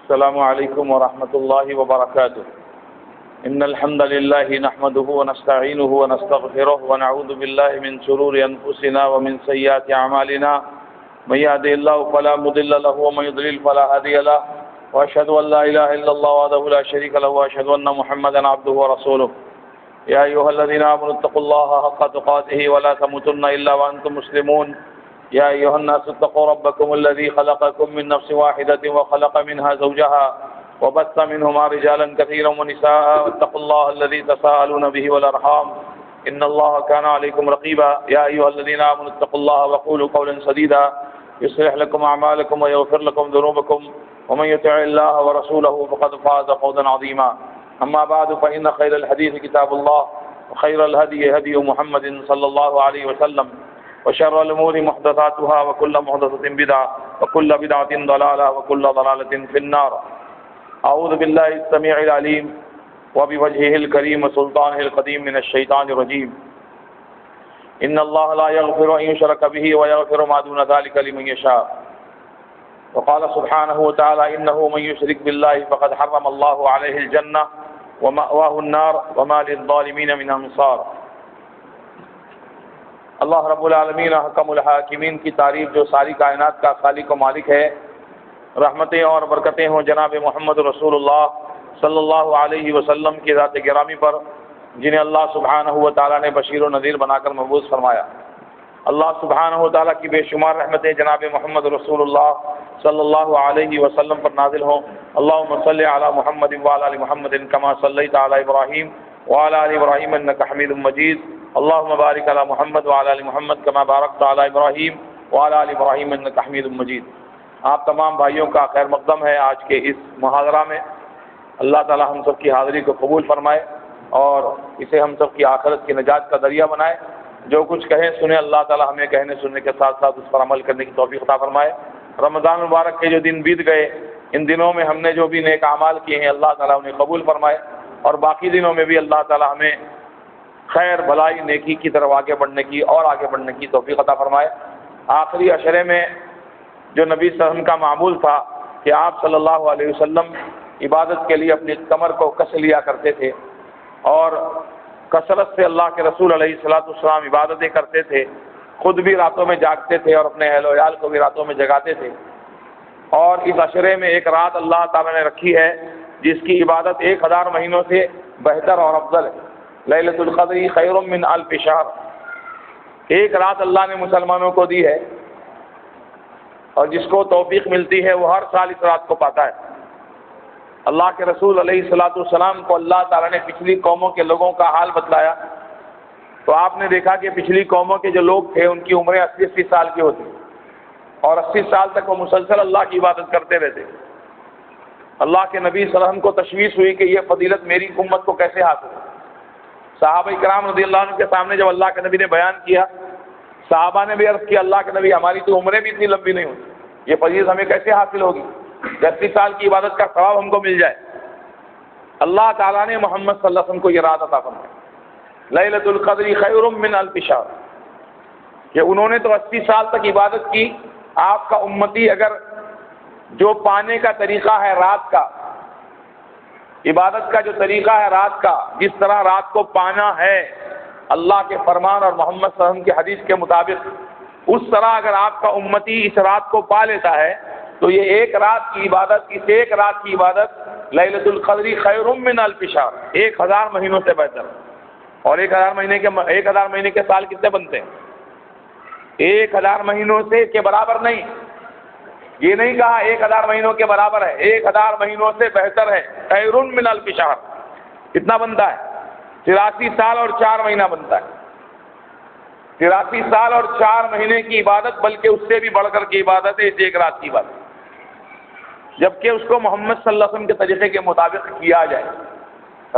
السلام علیکم ورحمۃ اللہ وبرکاتہ ان الحمد للہ نحمده ونستعینه ونستغفره ونعوذ باللہ من شرور انفسنا ومن سیئات اعمالنا من يهده الله فلا مضل له ومن يضلل فلا هادي له واشهد ان لا اله الا الله وحده لا شريك له واشهد ان محمدا عبده ورسوله يا ايها الذين امنوا اتقوا الله حق تقاته ولا تموتن الا وانتم مسلمون يا أيها الناس اتقوا ربكم الذي خلقكم من نفس واحدة وخلق منها زوجها وبث منهما رجالا كثيرا ونساء واتقوا الله الذي تساءلون به والأرحام إن الله كان عليكم رقيبا يا أيها الذين آمنوا اتقوا الله وقولوا قولا سديدا يصلح لكم أعمالكم ويغفر لكم ذنوبكم ومن يطع الله ورسوله فقد فاز فوزا عظيما أما بعد فإن خير الحديث كتاب الله وخير الهدي هدي محمد صلى الله عليه وسلم وشر الأمور محدثاتها وكل محدثة بدعة وكل بدعة ضلالة وكل ضلالة في النار أعوذ بالله السميع العليم وبوجهه الكريم وسلطانه القديم من الشيطان الرجيم إن الله لا يغفر أن يشرك به ويغفر ما دون ذلك لمن يشاء وقال سبحانه وتعالى إنه من يشرك بالله فقد حرم الله عليه الجنة ومأواه النار وما للظالمين من أنصار۔ اللہ رب العالمین حکم الحاکمین کی تعریف جو ساری کائنات کا خالق و مالک ہے، رحمتیں اور برکتیں ہوں جناب محمد رسول اللہ صلی اللہ علیہ وسلم کی ذات گرامی پر، جنہیں اللہ سبحانہ و تعالیٰ نے بشیر و نذیر بنا کر مبعوث فرمایا۔ اللہ سبحانہ و تعالیٰ کی بے شمار رحمتیں جناب محمد رسول اللہ صلی اللہ علیہ وسلم پر نازل ہوں۔ اللہم صلی علی محمد وعلی آل محمد کما صلیت علی ابراہیم وعلی آل ابراہیم انک حمید مجید۔ اللہم بارک علی محمد وعلی آل محمد کما بارکت علی ابراہیم وعلی آل ابراہیم انک حمید مجید۔ آپ تمام بھائیوں کا خیر مقدم ہے آج کے اس محاضرہ میں۔ اللہ تعالی ہم سب کی حاضری کو قبول فرمائے اور اسے ہم سب کی آخرت کی نجات کا ذریعہ بنائے۔ جو کچھ کہیں سنیں، اللہ تعالی ہمیں کہنے سننے کے ساتھ ساتھ اس پر عمل کرنے کی توفیق عطا فرمائے۔ رمضان مبارک کے جو دن بیت گئے، ان دنوں میں ہم نے جو بھی نیک اعمال کیے ہیں اللہ تعالی انہیں قبول فرمائے، اور باقی دنوں میں بھی اللہ تعالی ہمیں خیر بھلائی نیکی کی طرف آگے بڑھنے کی اور آگے بڑھنے کی توفیق عطا فرمائے۔ آخری عشرے میں جو نبی صلی اللہ علیہ وسلم کا معمول تھا کہ آپ صلی اللہ علیہ وسلم عبادت کے لیے اپنی کمر کو کس لیا کرتے تھے اور کثرت سے اللہ کے رسول علیہ الصلوۃ والسلام عبادتیں کرتے تھے، خود بھی راتوں میں جاگتے تھے اور اپنے اہل و عیال کو بھی راتوں میں جگاتے تھے۔ اور اس عشرے میں ایک رات اللہ تعالیٰ نے رکھی ہے جس کی عبادت 1000 مہینوں سے بہتر اور افضل ہے۔ لیلۃ القدر خیر من الف شہر، ایک رات اللہ نے مسلمانوں کو دی ہے اور جس کو توفیق ملتی ہے وہ ہر سال اس رات کو پاتا ہے۔ اللہ کے رسول علیہ الصلوۃ والسلام کو اللہ تعالیٰ نے پچھلی قوموں کے لوگوں کا حال بتلایا تو آپ نے دیکھا کہ پچھلی قوموں کے جو لوگ تھے ان کی عمریں 80 سال کی ہوتی اور 80 سال تک وہ مسلسل اللہ کی عبادت کرتے رہتے۔ اللہ کے نبی صلی اللہ علیہ وسلم کو تشویش ہوئی کہ یہ فضیلت میری امت کو کیسے حاصل ہے۔ صحابہ کرام رضی اللہ عنہ کے سامنے جب اللہ کے نبی نے بیان کیا، صحابہ نے بھی عرض کیا اللہ کے نبی ہماری تو عمریں بھی اتنی لمبی نہیں ہوتی، یہ فضیلت ہمیں کیسے حاصل ہوگی؟ 80 سال کی عبادت کا ثواب ہم کو مل جائے۔ اللہ تعالیٰ نے محمد صلی اللہ علیہ وسلم کو یہ رات عطا فرمائی، لیلۃ القدر خیر من الف شہر، کہ انہوں نے تو 80 سال تک عبادت کی۔ آپ کا امتی اگر جو پانے کا طریقہ ہے رات کا، عبادت کا جو طریقہ ہے رات کا، جس طرح رات کو پانا ہے اللہ کے فرمان اور محمد صلی اللہ علیہ وسلم کی حدیث کے مطابق، اس طرح اگر آپ کا امتی اس رات کو پا لیتا ہے تو یہ ایک رات کی عبادت، اس ایک رات کی عبادت لیلۃ القدر خیر من الف شہر، 1000 مہینوں سے بہتر۔ اور 1000 مہینے کے سال کتنے بنتے ہیں؟ 1000 مہینوں سے کے برابر نہیں، یہ نہیں کہا 1000 مہینوں کے برابر ہے، 1000 مہینوں سے بہتر ہے، خیر من الف شہر۔ کتنا بنتا ہے؟ 83 سال اور 4 مہینہ بنتا ہے۔ 83 سال اور 4 مہینے کی عبادت، بلکہ اس سے بھی بڑھ کر کی عبادت ہے اس ایک رات کی عبادت، جبکہ اس کو محمد صلی اللہ علیہ وسلم کے طریقے کے مطابق کیا جائے،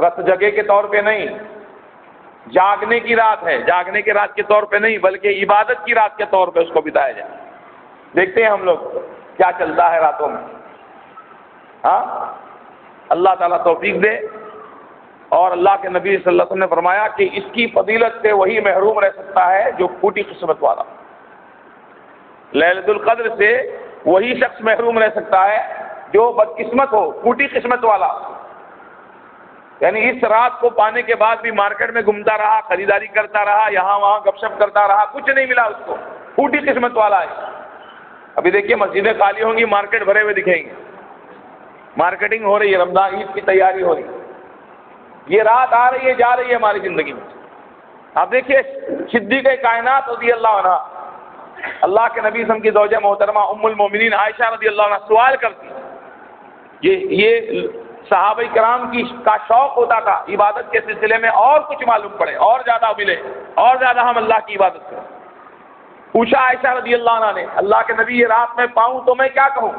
رت جگہ کے طور پہ نہیں، جاگنے کی رات ہے، جاگنے کی رات کے طور پہ نہیں، بلکہ عبادت کی رات کے طور پہ اس کو بتایا جائے۔ دیکھتے ہیں ہم لوگ کیا چلتا ہے راتوں میں۔ ہاں، اللہ تعالیٰ توفیق دے۔ اور اللہ کے نبی صلی اللہ علیہ وسلم نے فرمایا کہ اس کی فضیلت سے وہی محروم رہ سکتا ہے جو پھوٹی قسمت والا۔ لیلۃ القدر سے وہی شخص محروم رہ سکتا ہے جو بدقسمت ہو، پھوٹی قسمت والا، یعنی اس رات کو پانے کے بعد بھی مارکیٹ میں گھومتا رہا، خریداری کرتا رہا، یہاں وہاں گپ شپ کرتا رہا، کچھ نہیں ملا اس کو، پھوٹی قسمت والا ہے۔ ابھی دیکھیے مسجدیں خالی ہوں گی، مارکیٹ بھرے ہوئے دکھیں گے، مارکیٹنگ ہو رہی ہے، رمضان عید کی تیاری ہو رہی ہے، یہ رات آ رہی ہے جا رہی ہے ہماری زندگی میں۔ آپ دیکھیے صدیقہ کائنات رضی اللہ عنہ، اللہ کے نبی صلی اللہ علیہ وسلم کی زوجہ محترمہ ام المومنین عائشہ رضی اللہ عنہ سوال کرتی، یہ صحابہ کرام کا شوق ہوتا تھا عبادت کے سلسلے میں اور کچھ معلوم پڑے، اور زیادہ ملے، اور زیادہ ہم اللہ کی عبادت کریں۔ پوچھا عائشہ رضی اللہ عنہ نے، اللہ کے نبی یہ رات میں پاؤں تو میں کیا کہوں؟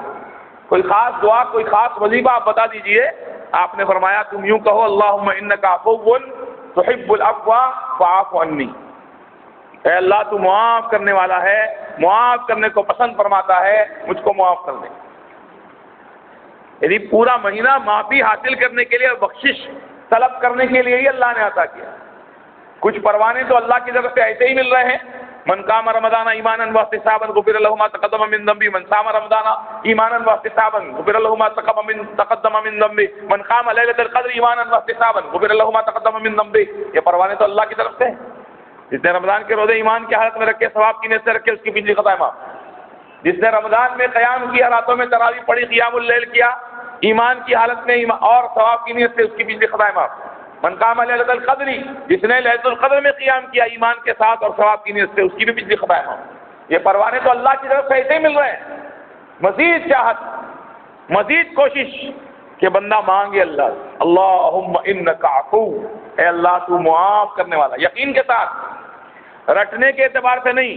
کوئی خاص دعا، کوئی خاص وظیفہ آپ بتا دیجئے۔ آپ نے فرمایا تم یوں کہو اللہم انک عفو تحب العفو فاعف عنی، اے اللہ تو معاف کرنے والا ہے، معاف کرنے کو پسند فرماتا ہے، مجھ کو معاف کر دے۔ یعنی پورا مہینہ معافی حاصل کرنے کے لیے، بخشش طلب کرنے کے لیے ہی اللہ نے عطا کیا۔ کچھ پروانے تو اللہ کی طرف سے ایسے ہی مل رہے ہیں، من قام رمضان ایمانا واحتسابا غفر له ما تقدم من ذنبه، من صام رمضان ایمانا واحتسابا غفر له ما تقدم من ذنبه، من قام ليلة القدر ایمانا واحتسابا غفر له ما تقدم من ذنبه۔ یہ پروانے تو اللہ کی طرف سے ہیں۔ جس نے رمضان کے روزے ایمان کی حالت میں رکھے، ثواب کی نیت سے رکھے، اس کی پچھلی خطائیں معاف۔ جس نے رمضان میں قیام کیا، راتوں میں تراویح پڑھی، قیام اللیل کیا ایمان کی حالت میں اور ثواب کی نیت سے، اس کی پچھلی خطائیں معاف۔ من قام لیلۃ القدر، جس نے لیلۃ القدر میں قیام کیا ایمان کے ساتھ اور ثواب کی نیت سے، اس کی بھی پچھلی خطائیں معاف۔ یہ پروانے تو اللہ کی طرف سے ایسے ہی مل رہے ہیں۔ مزید چاہت، مزید کوشش کہ بندہ مانگے اللہ سے، اللہم انک عفو، اے اللہ تو معاف کرنے والا، یقین کے ساتھ، رٹنے کے اعتبار سے نہیں،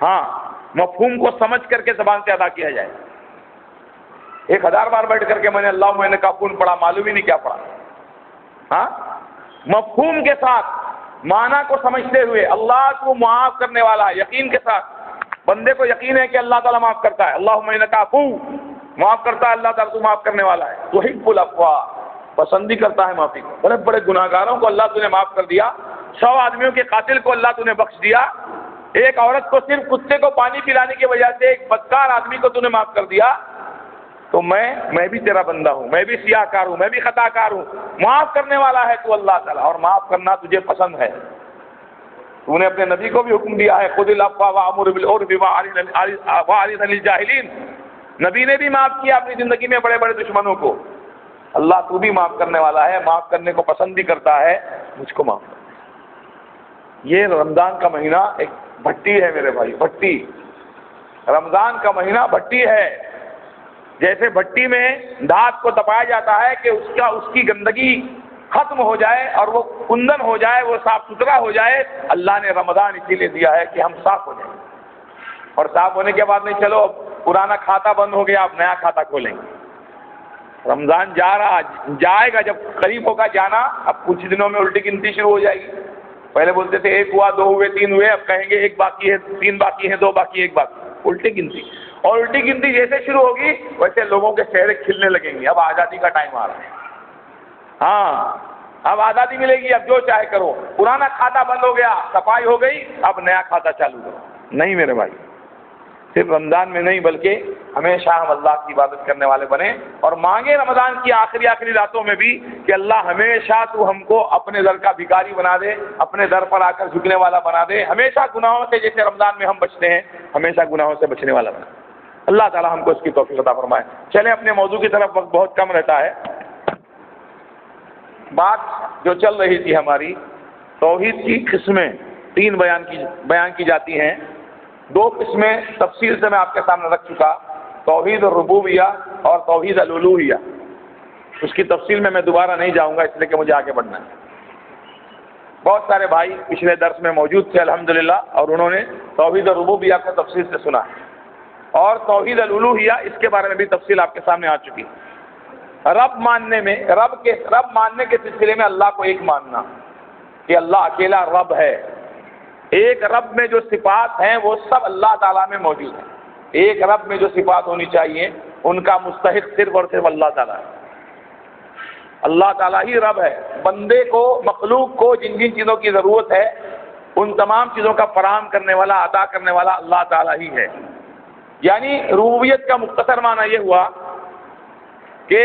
ہاں مفہوم کو سمجھ کر کے زبان سے ادا کیا جائے۔ 1000 بار بیٹھ کر کے میں نے اللہم انک عفو پڑھا، معلوم ہی نہیں کیا پڑھا، ہاں مفہوم کے ساتھ، معنی کو سمجھتے ہوئے، اللہ کو معاف کرنے والا، یقین کے ساتھ، بندے کو یقین ہے کہ اللہ تعالیٰ معاف کرتا ہے، اللہم انک عفو، معاف کرتا ہے اللہ تعالیٰ، تو معاف کرنے والا ہے، تحب العفو، پسندی کرتا ہے معافی کو۔ بڑے بڑے گناہگاروں کو اللہ تو نے معاف کر دیا، 100 آدمیوں کے قاتل کو اللہ تو نے بخش دیا، ایک عورت کو صرف کتے کو پانی پلانے کی وجہ سے ایک بدکار آدمی کو تو نے معاف کر دیا، تو میں بھی تیرا بندہ ہوں، میں بھی سیاہ کار ہوں، میں بھی خطا کار ہوں، معاف کرنے والا ہے تو اللہ تعالیٰ، اور معاف کرنا تجھے پسند ہے۔ تو نے اپنے نبی کو بھی حکم دیا ہے، خذ العفو وامر بالعرف واعرض عن الجاہلین، نبی نے بھی معاف کیا اپنی زندگی میں بڑے بڑے دشمنوں کو۔ اللہ تو بھی معاف کرنے والا ہے، معاف کرنے کو پسند بھی کرتا ہے، مجھ کو معاف کر۔ یہ رمضان کا مہینہ ایک بھٹی ہے میرے بھائی، بھٹی، رمضان کا مہینہ بھٹی ہے۔ جیسے بھٹی میں دھات کو تپایا جاتا ہے کہ اس کی گندگی ختم ہو جائے اور وہ کندن ہو جائے، وہ صاف ستھرا ہو جائے، اللہ نے رمضان اسی لیے دیا ہے کہ ہم صاف ہو جائیں، اور صاف ہونے کے بعد نہیں چلو اب پرانا کھاتا بند ہو گیا، آپ نیا کھاتا کھولیں گے۔ رمضان جائے گا، جب قریب ہوگا جانا، اب کچھ دنوں میں الٹی گنتی شروع ہو جائے گی۔ پہلے بولتے تھے 1 ہوا، 2 ہوئے، 3 ہوئے، اب کہیں گے 1 باقی ہے، 3 باقی ہیں، 2 باقی، 1 باقی، الٹی گنتی۔ اور الٹی گنتی جیسے شروع ہوگی ویسے لوگوں کے چہرے کھلنے لگیں گے، اب آزادی کا ٹائم آ رہا ہے، ہاں اب آزادی ملے گی، اب جو چاہے کرو، پرانا کھاتا بند ہو گیا، صفائی ہو گئی، اب نیا کھاتا چالو کرو۔ نہیں میرے بھائی، صرف رمضان میں نہیں بلکہ ہمیشہ ہم اللہ کی عبادت کرنے والے بنیں، اور مانگے رمضان کی آخری راتوں میں بھی کہ اللہ ہمیشہ تو ہم کو اپنے در کا بھکاری بنا دے، اپنے در پر آ کر جھکنے والا بنا دے، ہمیشہ گناہوں سے، جیسے رمضان میں ہم بچتے ہیں، ہمیشہ گناہوں سے بچنے والا بنا دے۔ اللہ تعالی ہم کو اس کی توفیق عطا فرمائے۔ چلیں اپنے موضوع کی طرف، وقت بہت کم رہتا ہے۔ بات جو چل رہی تھی ہماری، توحید کی قسمیں 3 بیان کی جاتی ہیں، 2 قسمیں تفصیل سے میں آپ کے سامنے رکھ چکا، توحید الربوبیہ اور توحید الالوہیہ۔ اس کی تفصیل میں دوبارہ نہیں جاؤں گا، اس لیے کہ مجھے آگے بڑھنا ہے۔ بہت سارے بھائی پچھلے درس میں موجود تھے الحمدللہ، اور انہوں نے توحید الربوبیہ کو تفصیل سے سنا ہے، اور توحید الالوہیہ اس کے بارے میں بھی تفصیل آپ کے سامنے آ چکی۔ رب ماننے میں، رب ماننے کے سلسلے میں اللہ کو ایک ماننا کہ اللہ اکیلا رب ہے، ایک رب میں جو صفات ہیں وہ سب اللہ تعالیٰ میں موجود ہیں، ایک رب میں جو صفات ہونی چاہیے ان کا مستحق صرف اور صرف اللہ تعالیٰ ہے۔ اللہ تعالیٰ ہی رب ہے، بندے کو، مخلوق کو جن جن چیزوں کی ضرورت ہے ان تمام چیزوں کا فراہم کرنے والا، عطا کرنے والا اللہ تعالیٰ ہی ہے۔ یعنی ربوبیت کا مختصر معنی یہ ہوا کہ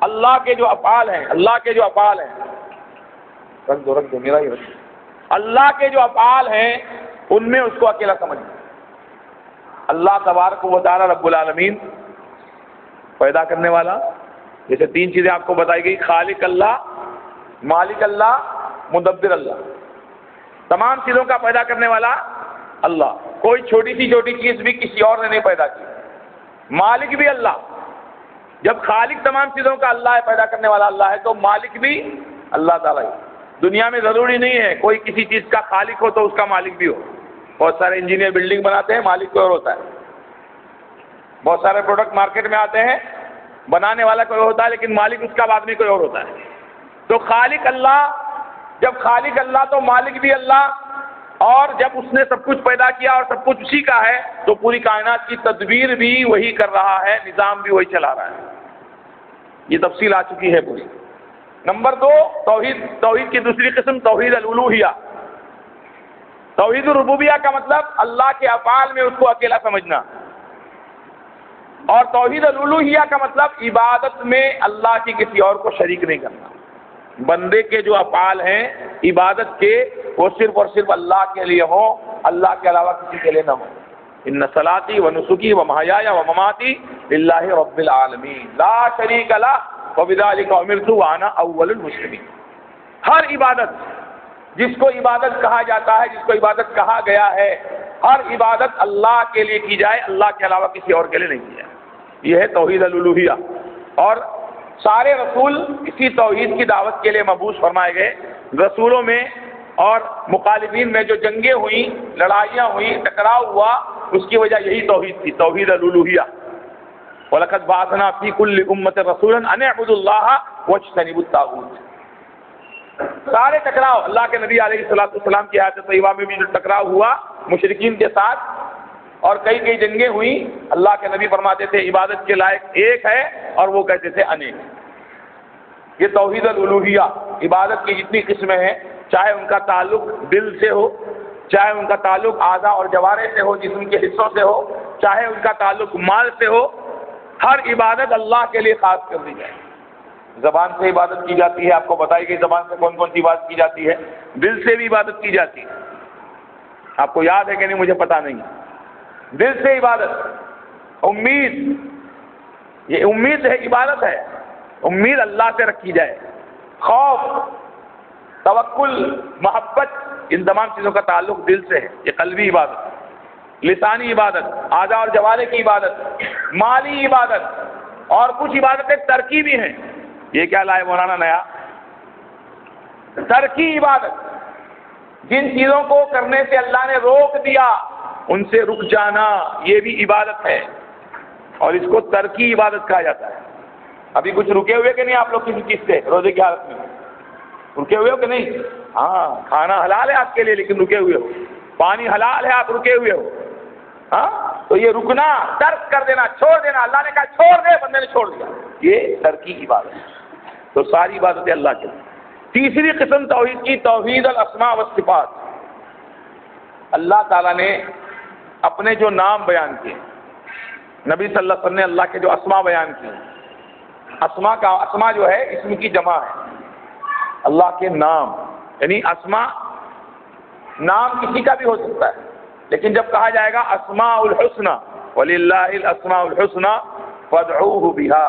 اللہ کے جو افعال ہیں، اللہ کے جو افعال ہیں، رکھ دو میرا ہی رکھ دو، اللہ کے جو افعال ہیں ان میں اس کو اکیلا سمجھنا۔ اللہ تبارک و تعالی رب العالمین پیدا کرنے والا، جیسے 3 چیزیں آپ کو بتائی گئی، خالق اللہ، مالک اللہ، مدبر اللہ، تمام چیزوں کا پیدا کرنے والا اللہ، کوئی چھوٹی سی چھوٹی چیز بھی کسی اور نے نہیں پیدا کی۔ مالک بھی اللہ، جب خالق تمام چیزوں کا اللہ ہے، پیدا کرنے والا اللہ ہے، تو مالک بھی اللہ تعالیٰ ہے۔ دنیا میں ضروری نہیں ہے کوئی کسی چیز کا خالق ہو تو اس کا مالک بھی ہو۔ بہت سارے انجینئر بلڈنگ بناتے ہیں، مالک کوئی اور ہوتا ہے۔ بہت سارے پروڈکٹ مارکیٹ میں آتے ہیں، بنانے والا کوئی ہوتا ہے لیکن مالک اس کا بعد میں کوئی اور ہوتا ہے۔ تو خالق اللہ، جب خالق اللہ تو مالک بھی اللہ، اور جب اس نے سب کچھ پیدا کیا اور سب کچھ اسی کا ہے تو پوری کائنات کی تدبیر بھی وہی کر رہا ہے، نظام بھی وہی چلا رہا ہے۔ یہ تفصیل آ چکی ہے پوری۔ نمبر 2، توحید کی دوسری قسم توحید الالوہیہ۔ توحید الربوبیہ کا مطلب اللہ کے افعال میں اس کو اکیلا سمجھنا، اور توحید الالوہیہ کا مطلب عبادت میں اللہ کی کسی اور کو شریک نہیں کرنا۔ بندے کے جو افعال ہیں عبادت کے، وہ صرف اور صرف اللہ کے لیے ہوں، اللہ کے علاوہ کسی کے لیے نہ ہوں۔ ان صلاتی و نسکی و محیایا و مماتی للہ رب العالمین لا شریک لہ وبذلک امرت وانا اول المسلمین۔ ہر عبادت، جس کو عبادت کہا جاتا ہے، جس کو عبادت کہا گیا ہے، ہر عبادت اللہ کے لیے کی جائے، اللہ کے علاوہ کسی اور کے لیے نہیں کی جائے۔ یہ ہے توحید الالوہیہ۔ اور سارے رسول اسی توحید کی دعوت کے لیے مبعوث فرمائے گئے۔ رسولوں میں اور مخالفین میں جو جنگیں ہوئیں، لڑائیاں ہوئیں، ٹکراؤ ہوا، اس کی وجہ یہی توحید تھی، توحید الالوہیہ۔ وَلَقَدْ بَعَثْنَا فِي كُلِّ أُمَّةٍ رَسُولًا أَنِ اعْبُدُوا اللَّهَ وَاجْتَنِبُوا الطَّاغُوتَ۔ سارے ٹکراؤ، اللہ کے نبی علیہ السلام کی آیت طیبہ میں بھی جو ٹکراؤ ہوا مشرکین کے ساتھ، اور کئی جنگیں ہوئیں، اللہ کے نبی فرماتے تھے عبادت کے لائق ایک ہے، اور وہ کہتے تھے انیک۔ یہ توحید الالوہیہ۔ عبادت کی جتنی قسمیں ہیں، چاہے ان کا تعلق دل سے ہو، چاہے ان کا تعلق اعضاء اور جوارح سے ہو، جسم کے حصوں سے ہو، چاہے ان کا تعلق مال سے ہو، ہر عبادت اللہ کے لیے خاص کر دی جائے۔ زبان سے عبادت کی جاتی ہے، آپ کو بتائی گئی زبان سے کون کون سی عبادت کی جاتی ہے۔ دل سے بھی عبادت کی جاتی ہے، آپ کو یاد ہے کہ نہیں مجھے پتہ نہیں۔ دل سے عبادت، امید، یہ امید ہے، عبادت ہے، امید اللہ سے رکھی جائے، خوف، توکل، محبت، ان تمام چیزوں کا تعلق دل سے ہے، یہ قلبی عبادت۔ لسانی عبادت، اعضاء اور جوارح کی عبادت، مالی عبادت، اور کچھ عبادتیں ترکی بھی ہیں۔ یہ کیا لائے مولانا نیا؟ ترکی عبادت، جن چیزوں کو کرنے سے اللہ نے روک دیا ان سے رک جانا، یہ بھی عبادت ہے، اور اس کو ترکی عبادت کہا جاتا ہے۔ ابھی کچھ رکے ہوئے کہ نہیں آپ لوگ کسی چیز سے روزے کی حالت میں؟ رکے ہوئے ہو کہ نہیں؟ ہاں، کھانا حلال ہے آپ کے لیے لیکن رکے ہوئے ہو، پانی حلال ہے آپ رکے ہوئے ہو۔ ہاں، تو یہ رکنا، ترک کر دینا، چھوڑ دینا، اللہ نے کہا چھوڑ دے، بندے نے چھوڑ دیا، یہ ترکی عبادت ہے۔ تو ساری عبادتیں اللہ کے لیے۔ تیسری قسم توحید کی، توحید الاسماء والصفات۔ اللہ تعالیٰ نے اپنے جو نام بیان کیے، نبی صلی اللہ علیہ وسلم نے اللہ کے جو اسماء بیان کیے، اسماء جو ہے اسم کی جمع ہے، اللہ کے نام، یعنی اسماء نام کسی کا بھی ہو سکتا ہے، لیکن جب کہا جائے گا اسماء الحسنى وَلِلَّهِ الْأَسْمَاءُ الْحُسْنَى فَادْعُوهُ بِهَا،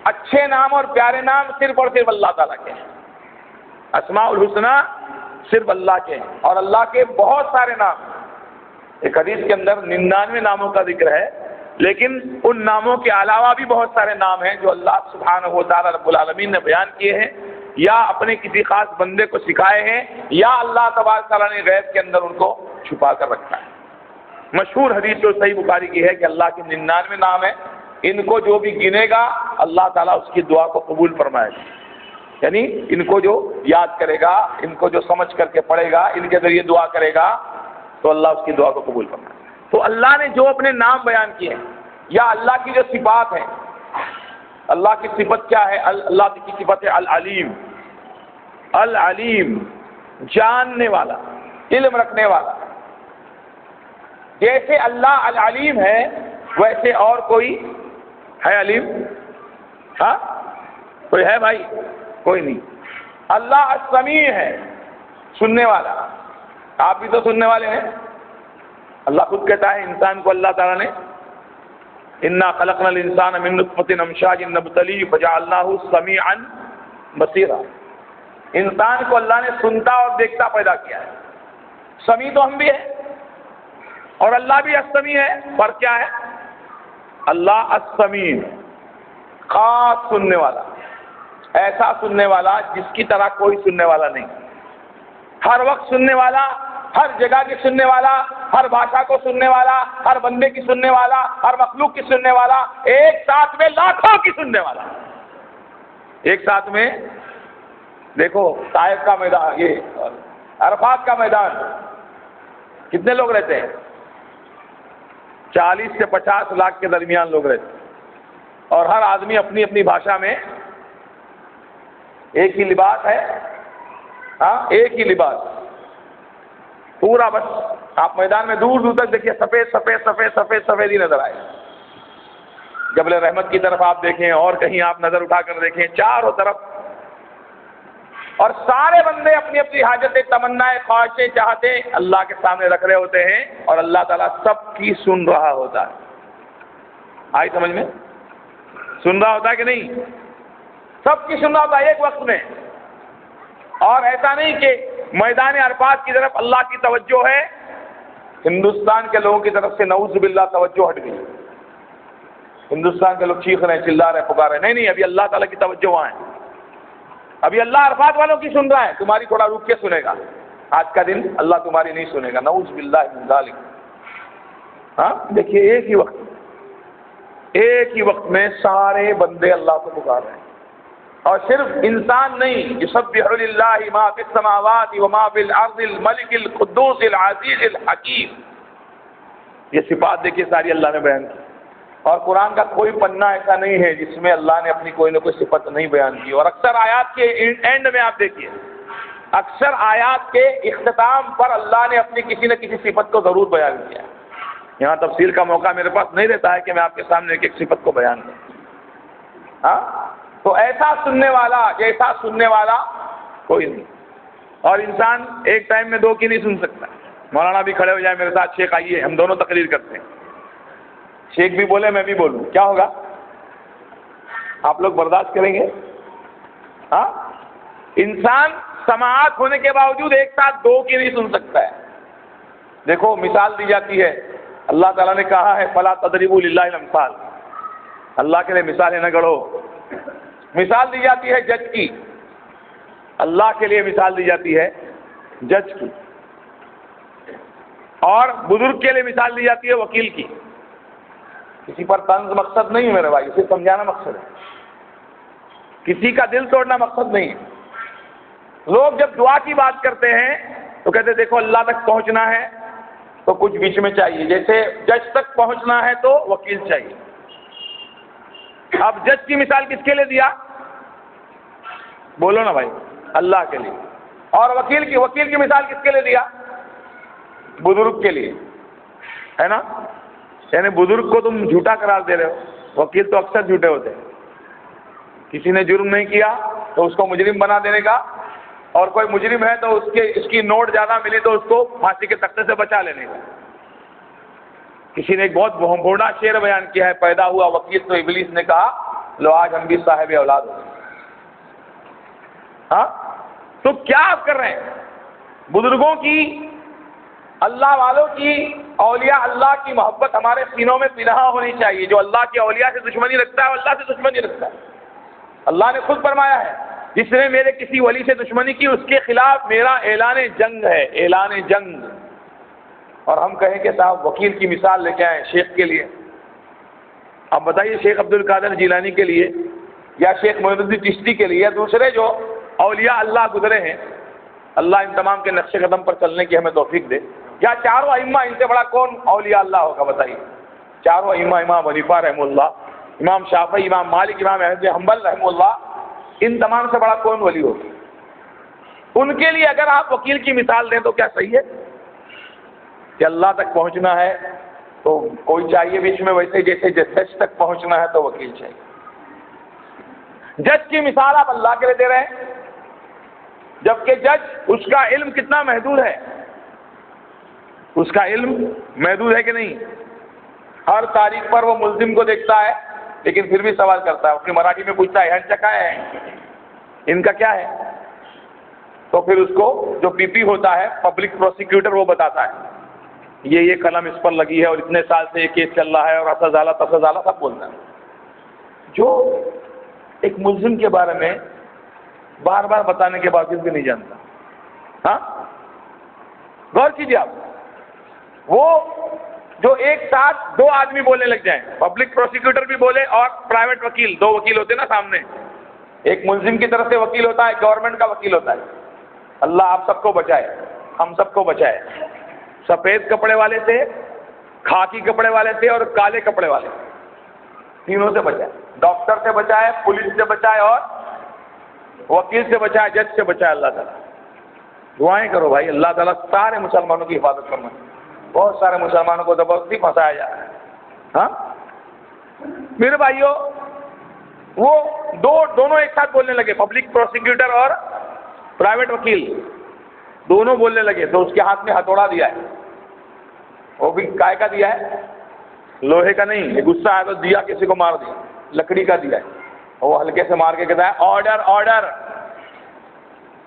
اچھے نام اور پیارے نام صرف اور صرف اللہ تعالیٰ کے ہیں۔ اسماء الحسنى صرف اللہ کے ہیں، اور اللہ کے بہت سارے نام۔ ایک حدیث کے اندر 99 ناموں کا ذکر ہے، لیکن ان ناموں کے علاوہ بھی بہت سارے نام ہیں جو اللہ سبحانہ و تعالیٰ رب العالمین نے بیان کیے ہیں، یا اپنے کسی خاص بندے کو سکھائے ہیں، یا اللہ تبارک تعالیٰ نے غیب کے اندر ان کو چھپا کر رکھا ہے۔ مشہور حدیث جو صحیح بخاری کی ہے کہ اللہ کے 99 نام ہیں، ان کو جو بھی گنے گا اللہ تعالیٰ اس کی دعا کو قبول فرمائے گا، یعنی ان کو جو یاد کرے گا، ان کو جو سمجھ کر کے پڑھے گا، ان کے ذریعے دعا کرے گا تو اللہ اس کی دعا کو قبول فرمائے گا۔ تو اللہ نے جو اپنے نام بیان کیے ہیں، یا اللہ کی جو صفات ہیں، اللہ کی صفت کیا ہے؟ اللہ کی صفت ہے العلیم۔ العلیم، جاننے والا، علم رکھنے والا۔ جیسے اللہ العلیم ہے، ویسے اور کوئی ہے علیم؟ ہاں کوئی ہے بھائی؟ کوئی نہیں۔ اللہ السمیع ہے، سننے والا۔ آپ بھی تو سننے والے ہیں۔ اللہ خود کہتا ہے انسان کو اللہ تعالیٰ نے انا خلقنا الانسان من نطفۃ امشاج نبتلیہ فجعلناہ سمیعا بصیرا۔ انسان کو اللہ نے سنتا اور دیکھتا پیدا کیا ہے۔ سمیع تو ہم بھی ہیں اور اللہ بھی السمیع ہے۔ فرق کیا ہے؟ اللہ السمیع خاص سننے والا، ایسا سننے والا جس کی طرح کوئی سننے والا نہیں، ہر وقت سننے والا، ہر جگہ کی سننے والا، ہر بھاشا کو سننے والا، ہر بندے کی سننے والا، ہر مخلوق کی سننے والا، ایک ساتھ میں لاکھوں کی سننے والا۔ ایک ساتھ میں دیکھو طائف کا میدان، یہ عرفات کا میدان، کتنے لوگ رہتے ہیں؟ 40 سے 50 لاکھ کے درمیان لوگ رہتے ہیں، اور ہر آدمی اپنی اپنی بھاشا میں ایک ہی لباس ہے، ہاں ایک ہی لباس پورا۔ بس آپ میدان میں دور دور تک دیکھیے سفید سفید سفید سفید سفید ہی نظر آئے۔ جبل رحمت کی طرف آپ دیکھیں اور کہیں آپ نظر اٹھا کر دیکھیں، چاروں طرف، اور سارے بندے اپنی اپنی حاجتیں، تمنائیں، خواہشیں، چاہتے اللہ کے سامنے رکھ رہے ہوتے ہیں، اور اللہ تعالیٰ سب کی سن رہا ہوتا ہے۔ آئی سمجھ میں؟ سن رہا ہوتا ہے کہ نہیں؟ سب کی سن رہا ہوتا ہے ایک وقت میں۔ اور ایسا نہیں کہ میدان عرفات کی طرف اللہ کی توجہ ہے، ہندوستان کے لوگوں کی طرف سے نعوذ باللہ توجہ ہٹ گئی، ہندوستان کے لوگ چیخ رہے ہیں، چلا رہے ہیں، پکار رہے ہیں۔ نہیں، ابھی اللہ تعالیٰ کی توجہ وہاں ہے، ابھی اللہ عرفات والوں کی سن رہا ہے، تمہاری تھوڑا رک کے سنے گا، آج کا دن اللہ تمہاری نہیں سنے گا، نعوذ باللہ من ذالک۔ ہاں دیکھیے ایک ہی وقت میں سارے بندے اللہ کو پکار رہے ہیں، اور صرف انسان نہیں، یسبح للہ ما فی السماوات وما فی الارض الملک القدوس العزیز الحکیم۔ یہ صفات دیکھیے ساری اللہ نے بیان کی، اور قرآن کا کوئی پنہ ایسا نہیں ہے جس میں اللہ نے اپنی کوئی نہ کوئی صفت نہیں بیان کی۔ اور اکثر آیات کے اینڈ میں آپ دیکھیے، اکثر آیات کے اختتام پر اللہ نے اپنی کسی نہ کسی صفت کو ضرور بیان کیا ہے۔ یہاں تفصیل کا موقع میرے پاس نہیں رہتا ہے کہ میں آپ کے سامنے ایک ایک صفت کو بیان کروں۔ ہاں تو ایسا سننے والا، جیسا سننے والا کوئی نہیں، اور انسان ایک ٹائم میں دو کی نہیں سن سکتا۔ مولانا بھی کھڑے ہو جائے میرے ساتھ، شیخ آئیے، ہم دونوں تقریر کرتے ہیں، شیخ بھی بولے میں بھی بولوں، کیا ہوگا؟ آپ لوگ برداشت کریں گے؟ ہاں انسان سماعت ہونے کے باوجود ایک ساتھ دو کی نہیں سن سکتا ہے۔ دیکھو مثال دی جاتی ہے، اللہ تعالیٰ نے کہا ہے فلا تضربوا للہ الامثال، اللہ کے لیے مثالیں نہ گڑھو۔ مثال دی جاتی ہے جج کی، اللہ کے لیے مثال دی جاتی ہے جج کی، اور بزرگ کے لیے مثال دی جاتی ہے وکیل کی۔ کسی پر طنز مقصد نہیں ہے میرے بھائی، اسے سمجھانا مقصد ہے، کسی کا دل توڑنا مقصد نہیں ہے۔ لوگ جب دعا کی بات کرتے ہیں تو کہتے ہیں دیکھو اللہ تک پہنچنا ہے تو کچھ بیچ میں چاہیے، جیسے جج تک پہنچنا ہے تو وکیل چاہیے۔ اب جج کی مثال کس کے لیے دیا؟ بولو نا بھائی، اللہ کے لیے۔ اور وکیل کی مثال کس کے لیے دیا؟ بزرگ کے لیے، ہے نا؟ یعنی بزرگ کو تم جھوٹا قرار دے رہے ہو، وکیل تو اکثر جھوٹے ہوتے ہیں۔ کسی نے جرم نہیں کیا تو اس کو مجرم بنا دینے کا، اور کوئی مجرم ہے تو اس کی نوٹ زیادہ ملی تو اس کو پھانسی کے تختے سے بچا لینے کا۔ کسی نے ایک بہت بوڑھا شعر بیان کیا ہے، پیدا ہوا وکیل تو ابلیس نے کہا لو آج ہم بھی صاحب اولاد ہو۔ ہاں تو کیا آپ کر رہے ہیں؟ بزرگوں کی، اللہ والوں کی، اولیاء اللہ کی محبت ہمارے سینوں میں پنہاں ہونی چاہیے۔ جو اللہ کے اولیاء سے دشمنی رکھتا ہے وہ اللہ سے دشمنی رکھتا ہے۔ اللہ نے خود فرمایا ہے جس نے میرے کسی ولی سے دشمنی کی اس کے خلاف میرا اعلان جنگ ہے، اعلان جنگ۔ اور ہم کہیں کہ صاحب وکیل کی مثال لے کے آئیں شیخ کے لیے، اب بتائیے شیخ عبد القادر جیلانی کے لیے یا شیخ معین الدین چشتی کے لیے یا دوسرے جو اولیاء اللہ گزرے ہیں، اللہ ان تمام کے نقش قدم پر چلنے کی ہمیں توفیق دے، یا چاروں ائمہ، ان سے بڑا کون اولیاء اللہ ہوگا بتائیے؟ چاروں ائمہ، امام حنیفہ رحمہ اللہ، امام شافعی، امام مالک، امام احمد بن حنبل رحمہ اللہ، ان تمام سے بڑا کون ولی ہوگا؟ ان کے لیے اگر آپ وکیل کی مثال دیں تو کیا صحیح ہے کہ اللہ تک پہنچنا ہے تو کوئی چاہیے بیچ میں، ویسے جیسے جج تک پہنچنا ہے تو وکیل چاہیے۔ جج کی مثال آپ اللہ کے لیے دے رہے ہیں، جبکہ جج اس کا علم کتنا محدود ہے، اس کا علم محدود ہے کہ نہیں؟ ہر تاریخ پر وہ ملزم کو دیکھتا ہے لیکن پھر بھی سوال کرتا ہے، اپنی مراٹھی میں پوچھتا ہے ہن چکا ہے، ان کا کیا ہے؟ تو پھر اس کو جو پی پی ہوتا ہے پبلک پروسیکیوٹر وہ بتاتا ہے یہ قلم اس پر لگی ہے اور اتنے سال سے یہ کیس چل رہا ہے اور ایسا زالہ تسا زالہ سب بولتا ہے، جو ایک ملزم کے بارے میں بار بار بتانے کے باوجود بھی نہیں جانتا۔ ہاں غور کیجیے آپ، وہ جو ایک ساتھ دو آدمی بولنے لگ جائیں، پبلک پروسیکیوٹر بھی بولے اور پرائیویٹ وکیل، دو وکیل ہوتے نا سامنے، ایک ملزم کی طرف سے وکیل ہوتا ہے، گورنمنٹ کا وکیل ہوتا ہے۔ اللہ آپ سب کو بچائے، ہم سب کو بچائے، سفید کپڑے والے سے، خاکی کپڑے والے سے اور کالے کپڑے والے، تینوں سے بچائے، ڈاکٹر سے بچائے، پولیس سے بچائے اور وکیل سے بچائے، جج سے بچائے۔ اللہ تعالیٰ دعائیں کرو بھائی، اللہ تعالیٰ سارے مسلمانوں کی حفاظت کرنا۔ بہت سارے مسلمانوں کو زبردستی پھنسایا جا رہا ہے۔ ہاں میرے بھائیوں، وہ دونوں ایک ساتھ بولنے لگے، پبلک پروسیکیوٹر اور پرائیویٹ وکیل دونوں بولنے لگے، تو اس کے ہاتھ میں ہتھوڑا دیا ہے، وہ بھی کائے کا دیا ہے؟ لوہے کا نہیں، یہ غصہ آیا تو دیا کسی کو مار دیا، لکڑی کا دیا ہے، وہ ہلکے سے مار کے کہتا ہے آرڈر آرڈر،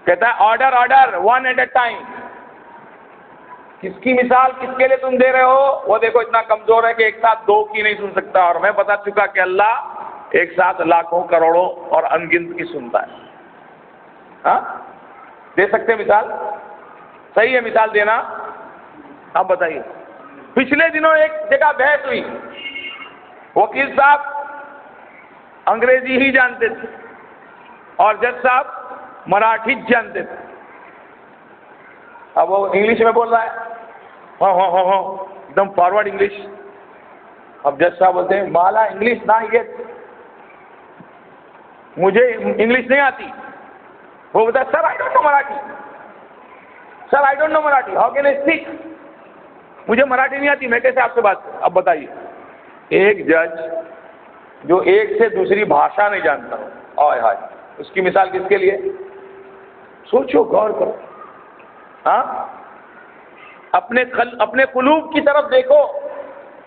کہتا ہے order order, one at a time. کس کی مثال کس کے لیے تم دے رہے ہو؟ وہ دیکھو اتنا کمزور ہے کہ ایک ساتھ دو کی نہیں سن سکتا، اور میں بتا چکا کہ اللہ ایک ساتھ لاکھوں کروڑوں اور ان گنت کی سنتا ہے۔ ہاں دے سکتے مثال؟ صحیح ہے مثال دینا؟ آپ بتائیے۔ پچھلے دنوں ایک جگہ بحث ہوئی، وکیل صاحب انگریزی ہی جانتے تھے اور جج صاحب مراٹھی جانتے تھے، اب وہ انگلش میں بول رہا ہے، ہاں ہاں ہاں ہاں ایک دم فارورڈ انگلش۔ اب جج صاحب بولتے ہیں مالا انگلش نہ یہ مجھے انگلش نہیں آتی۔ وہ بولتا ہے sir I don't know Marathi, sir I don't know Marathi, how can I speak, مجھے مراٹھی نہیں آتی، میں کیسے آپ سے بات کروں؟ اب بتائیے، ایک جج جو ایک سے دوسری بھاشا نہیں جانتا ہو، آئے ہائے، اس کی مثال کس کے لیے؟ سوچو، غور کرو۔ ہاں اپنے قلوب کی طرف دیکھو،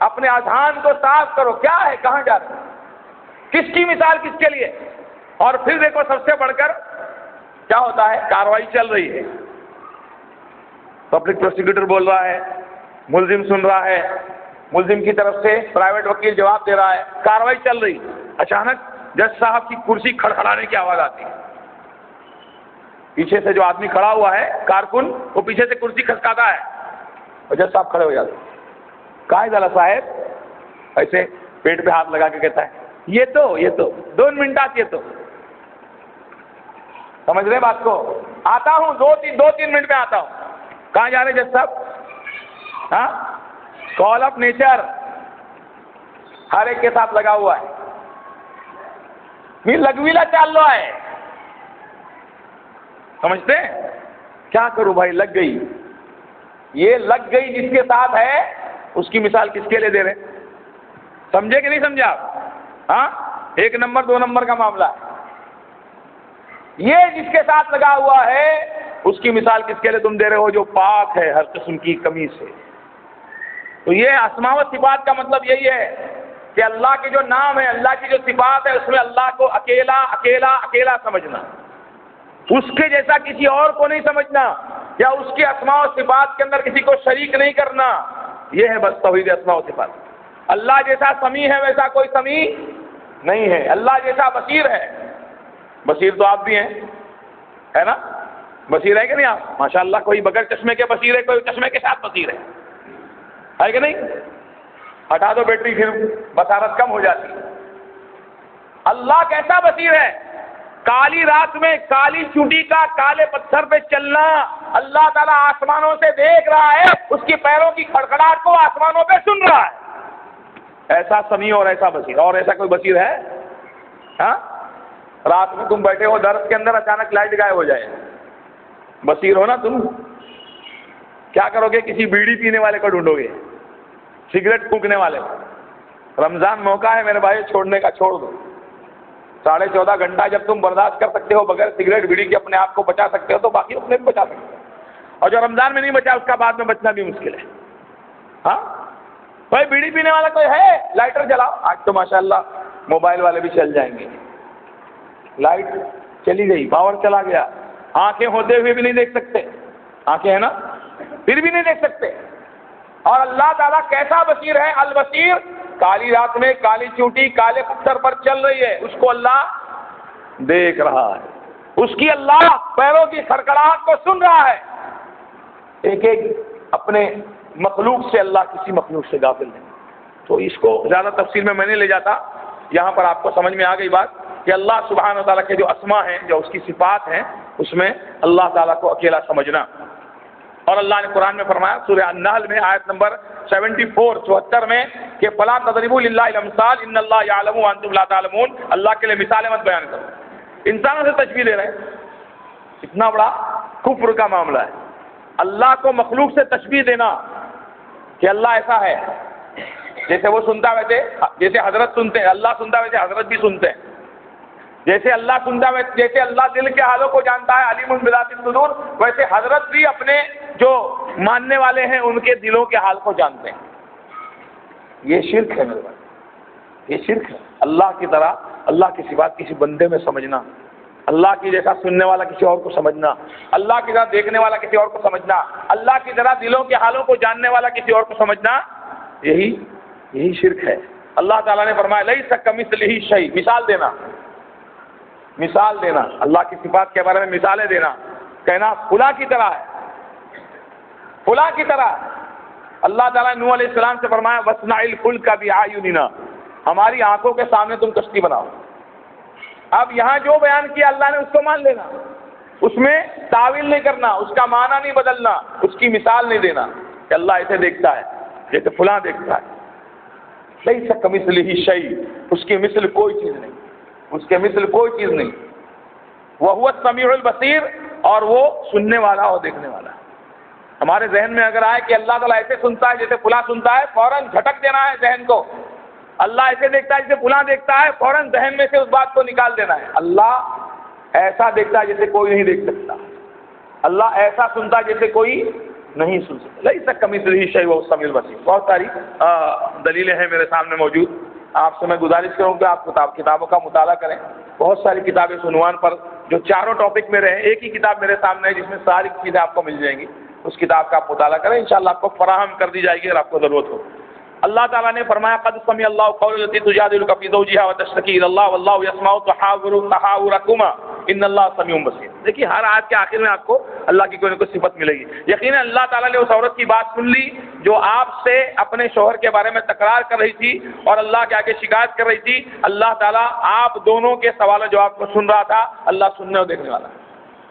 اپنے اذہان کو صاف کرو، کیا ہے، کہاں جا رہے ہیں، کس کی مثال کس کے لیے؟ اور پھر دیکھو سب سے بڑھ کر کیا ہوتا ہے، کاروائی چل رہی ہے، پبلک پروسیکیوٹر بول رہا ہے، ملزم سن رہا ہے، ملزم کی طرف سے پرائیویٹ وکیل جواب دے رہا ہے، کاروائی چل رہی، اچانک جج صاحب کی کرسی کھڑکھڑانے کی آواز آتی ہے، پیچھے سے جو آدمی کھڑا ہوا ہے کارکن، وہ پیچھے سے کرسی کھسکاتا ہے اور جج صاحب کھڑے ہو جاتے ہیں۔ قائد اعلی صاحب ایسے پیٹ پہ ہاتھ لگا کے کہتا ہے یہ تو 2 منٹ، یہ تو سمجھ رہے بات کو؟ آتا ہوں، 2-3 منٹ میں آتا ہوں۔ کہاں جا رہے جج صاحب؟ ہاں کال آف نیچر ہر ایک کے ساتھ لگا ہوا ہے، لگویلا چال لو ہے، سمجھتے ہیں؟ کیا کروں بھائی، لگ گئی، یہ لگ گئی جس کے ساتھ ہے، اس کی مثال کس کے لیے دے رہے؟ سمجھے کہ نہیں سمجھے آپ؟ ہاں 1 نمبر 2 نمبر کا معاملہ ہے، یہ جس کے ساتھ لگا ہوا ہے اس کی مثال کس کے لیے تم دے رہے ہو؟ جو پاک ہے ہر قسم کی کمی سے۔ تو یہ اسماء و صفات کا مطلب یہی ہے کہ اللہ کے جو نام ہے، اللہ کی جو صفات ہے، اس میں اللہ کو اکیلا اکیلا اکیلا سمجھنا، اس کے جیسا کسی اور کو نہیں سمجھنا، یا اس کے اسماء و صفات کے اندر کسی کو شریک نہیں کرنا، یہ ہے بس توحید اسماء و صفات۔ اللہ جیسا سمیع ہے ویسا کوئی سمیع نہیں ہے، اللہ جیسا بصیر ہے، بصیر تو آپ بھی ہیں، ہے نا؟ بصیر ہے کہ نہیں آپ؟ ماشاءاللہ، کوئی بغیر چشمے کے بصیر ہے، کوئی چشمے کے ساتھ بصیر ہے کہ نہیں؟ ہٹا دو بیٹری پھر بصارت کم ہو جاتی۔ اللہ کیسا بصیر ہے؟ کالی رات میں کالی چونٹی کا کالے پتھر پہ چلنا، اللہ تعالیٰ آسمانوں سے دیکھ رہا ہے، اس کی پیروں کی کھڑکھڑاہٹ کو آسمانوں پہ سن رہا ہے، ایسا سمیع اور ایسا بصیر۔ اور ایسا کوئی بصیر ہے؟ ہاں رات میں تم بیٹھے ہو درس کے اندر، اچانک لائٹ غائب ہو جائے، بصیر ہو نا تم؟ کیا کرو گے؟ کسی بیڑی پینے والے کو ڈھونڈو گے، سگریٹ پھونکنے والے کو۔ رمضان موقع ہے میرے بھائی، چھوڑنے کا چھوڑ دو، 14.5 گھنٹہ جب تم برداشت کر سکتے ہو بغیر سگریٹ بیڑی کے اپنے آپ کو بچا سکتے ہو تو باقی اپنے بھی بچا سکتے ہو، اور جو رمضان میں نہیں بچا اس کا بعد میں بچنا بھی مشکل ہے۔ ہاں بھائی بیڑی پینے والا کوئی ہے؟ لائٹر جلاؤ۔ آج تو ماشاءاللہ موبائل والے بھی چل جائیں گے، لائٹ چلی گئی، پاور چلا گیا، آنکھیں ہوتے ہوئے بھی نہیں دیکھ سکتے، آنکھیں ہیں نا پھر بھی نہیں دیکھ سکتے۔ اور اللہ تعالیٰ کیسا بصیر ہے؟ البصیر، کالی رات میں کالی چونٹی کالے پتھر پر چل رہی ہے، اس کو اللہ دیکھ رہا ہے، اس کی اللہ پیروں کی کھڑکھڑاہٹ کو سن رہا ہے۔ ایک ایک اپنے مخلوق سے اللہ کسی مخلوق سے غافل نہیں۔ تو اس کو زیادہ تفصیل میں نہیں لے جاتا، یہاں پر آپ کو سمجھ میں آ گئی بات کہ اللہ سبحانہ وتعالیٰ کے جو اسماء ہیں، جو اس کی صفات ہیں، اس میں اللہ تعالیٰ کو اکیلا سمجھنا۔ اور اللہ نے قرآن میں فرمایا سورہ النحل میں آیت نمبر 74 میں کہ فَلَا تَضْرِبُوا لِلَّهِ الْأَمْثَالَ إِنَّ اللَّهَ يَعْلَمُ وَأَنْتُمْ لَا تَعْلَمُونَ، اللہ کے لیے مثالیں مت بیان کرو۔ انسانوں سے تشبیہ دے رہے ہیں، اتنا بڑا کفر کا معاملہ ہے، اللہ کو مخلوق سے تشبیہ دینا کہ اللہ ایسا ہے، جیسے وہ سنتا ویسے جیسے حضرت سنتے ہیں، اللہ سنتا ویسے حضرت بھی سنتے ہیں، جیسے اللہ سنتا ہے، جیسے اللہ دل کے حالوں کو جانتا ہے علیم بذات الصدور، ویسے حضرت بھی اپنے جو ماننے والے ہیں ان کے دلوں کے حال کو جانتے ہیں۔ یہ شرک ہے میرے بھائی، یہ شرک ہے۔ اللہ کی طرح اللہ کی صفات کسی بندے میں سمجھنا، اللہ کی جیسا سننے والا کسی اور کو سمجھنا، اللہ کی طرح دیکھنے والا کسی اور کو سمجھنا، اللہ کی طرح دلوں کے حالوں کو جاننے والا کسی اور کو سمجھنا، یہی شرک ہے۔ اللہ تعالیٰ نے فرمایا لیس کمثلہ شیء، مثال دینا، اللہ کی صفات کے بارے میں مثالیں دینا، کہنا فلاں کی طرح ہے، فلاں کی طرح۔ اللہ تعالیٰ نے نوح علیہ السلام سے فرمایا وَاصْنَعِ الْفُلْكَ بِأَعْيُنِنَا، ہماری آنکھوں کے سامنے تم کشتی بناؤ۔ اب یہاں جو بیان کیا اللہ نے اس کو مان لینا، اس میں تعویل نہیں کرنا، اس کا معنی نہیں بدلنا، اس کی مثال نہیں دینا کہ اللہ ایسے دیکھتا ہے جیسے فلاں دیکھتا ہے۔ لیس کمثلہ شیء، اس کی مثل کوئی چیز نہیں، اس کے مثل کوئی چیز نہیں۔ وَهُوَ السَّمِيعُ الْبَصِيرُ، اور وہ سننے والا اور دیکھنے والا ہے۔ ہمارے ذہن میں اگر آئے کہ اللہ تعالیٰ ایسے سنتا ہے جیسے فلاں سنتا ہے، فوراً جھٹک دینا ہے ذہن کو۔ اللہ ایسے دیکھتا ہے جیسے فلاں دیکھتا ہے، فوراً ذہن میں سے اس بات کو نکال دینا ہے۔ اللہ ایسا دیکھتا ہے جیسے کوئی نہیں دیکھ سکتا، اللہ ایسا سنتا ہے جیسے کوئی نہیں سن سکتا۔ لیس کمثلہ شیء وَهُوَ السَّمِيعُ الْبَصِيرُ۔ بہت ساری دلیلیں ہیں میرے سامنے موجود، آپ سے میں گزارش کروں کہ آپ کتابوں کا مطالعہ کریں۔ بہت ساری کتابیں اس عنوان پر جو چاروں ٹاپک میں رہے، ایک ہی کتاب میرے سامنے ہے جس میں ساری چیزیں آپ کو مل جائیں گی، اس کتاب کا آپ مطالعہ کریں، انشاءاللہ آپ کو فراہم کر دی جائے گی اگر آپ کو ضرورت ہو۔ اللہ تعالیٰ نے فرمایا قد سمع اللہ قول التي تجادلك في زوجها وتشتكي الى الله والله يسمع تحاوركما ان اللہ سمیع بصیر۔ دیکھیے ہر آیت کے آخر میں آپ کو اللہ کی کوئی نہ کوئی صفت ملے گی۔ یقیناً اللہ تعالیٰ نے اس عورت کی بات سن لی جو آپ سے اپنے شوہر کے بارے میں تکرار کر رہی تھی اور اللہ کے آگے شکایت کر رہی تھی۔ اللہ تعالیٰ آپ دونوں کے سوال و جواب کو سن رہا تھا، اللہ سننے اور دیکھنے والا۔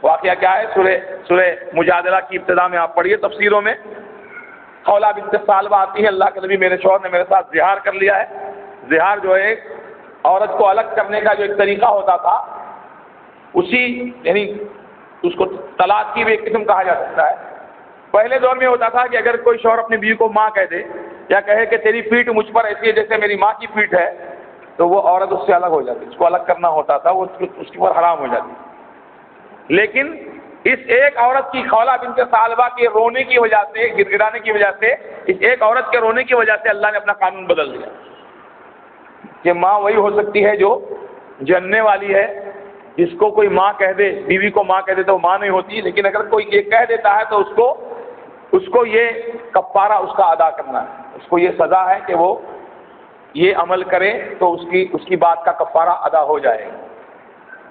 واقعہ کیا ہے؟ سورہ مجادلہ کی ابتدا میں آپ پڑھیے تفسیروں میں، خولہ بنت ثعلبہ آتی ہے، اللہ کے نبی میرے شوہر نے میرے ساتھ زہار کر لیا ہے۔ زہار جو ہے عورت کو الگ کرنے کا جو ایک طریقہ ہوتا تھا، اسی یعنی اس کو طلاق کی بھی ایک قسم کہا جا سکتا ہے۔ پہلے دور میں ہوتا تھا کہ اگر کوئی شوہر اپنی بیوی کو ماں کہہ دے یا کہے کہ تیری پیٹھ مجھ پر ایسی ہے جیسے میری ماں کی پیٹھ ہے، تو وہ عورت اس سے الگ ہو جاتی، اس کو الگ کرنا ہوتا تھا، وہ اس کے اوپر حرام ہو جاتی۔ لیکن اس ایک عورت کی خولہ بنت ثعلبہ کے رونے کی وجہ سے، گڑ گڑانے کی وجہ سے، اس ایک عورت کے رونے کی وجہ سے اللہ نے اپنا قانون بدل دیا کہ ماں وہی ہو سکتی ہے جو جننے والی ہے۔ جس کو کوئی ماں کہہ دے، بیوی کو ماں کہہ دے تو وہ ماں نہیں ہوتی، لیکن اگر کوئی یہ کہہ دیتا ہے تو اس کو یہ کفارہ اس کا ادا کرنا ہے، اس کو یہ سزا ہے کہ وہ یہ عمل کرے تو اس کی بات کا کفارہ ادا ہو جائے،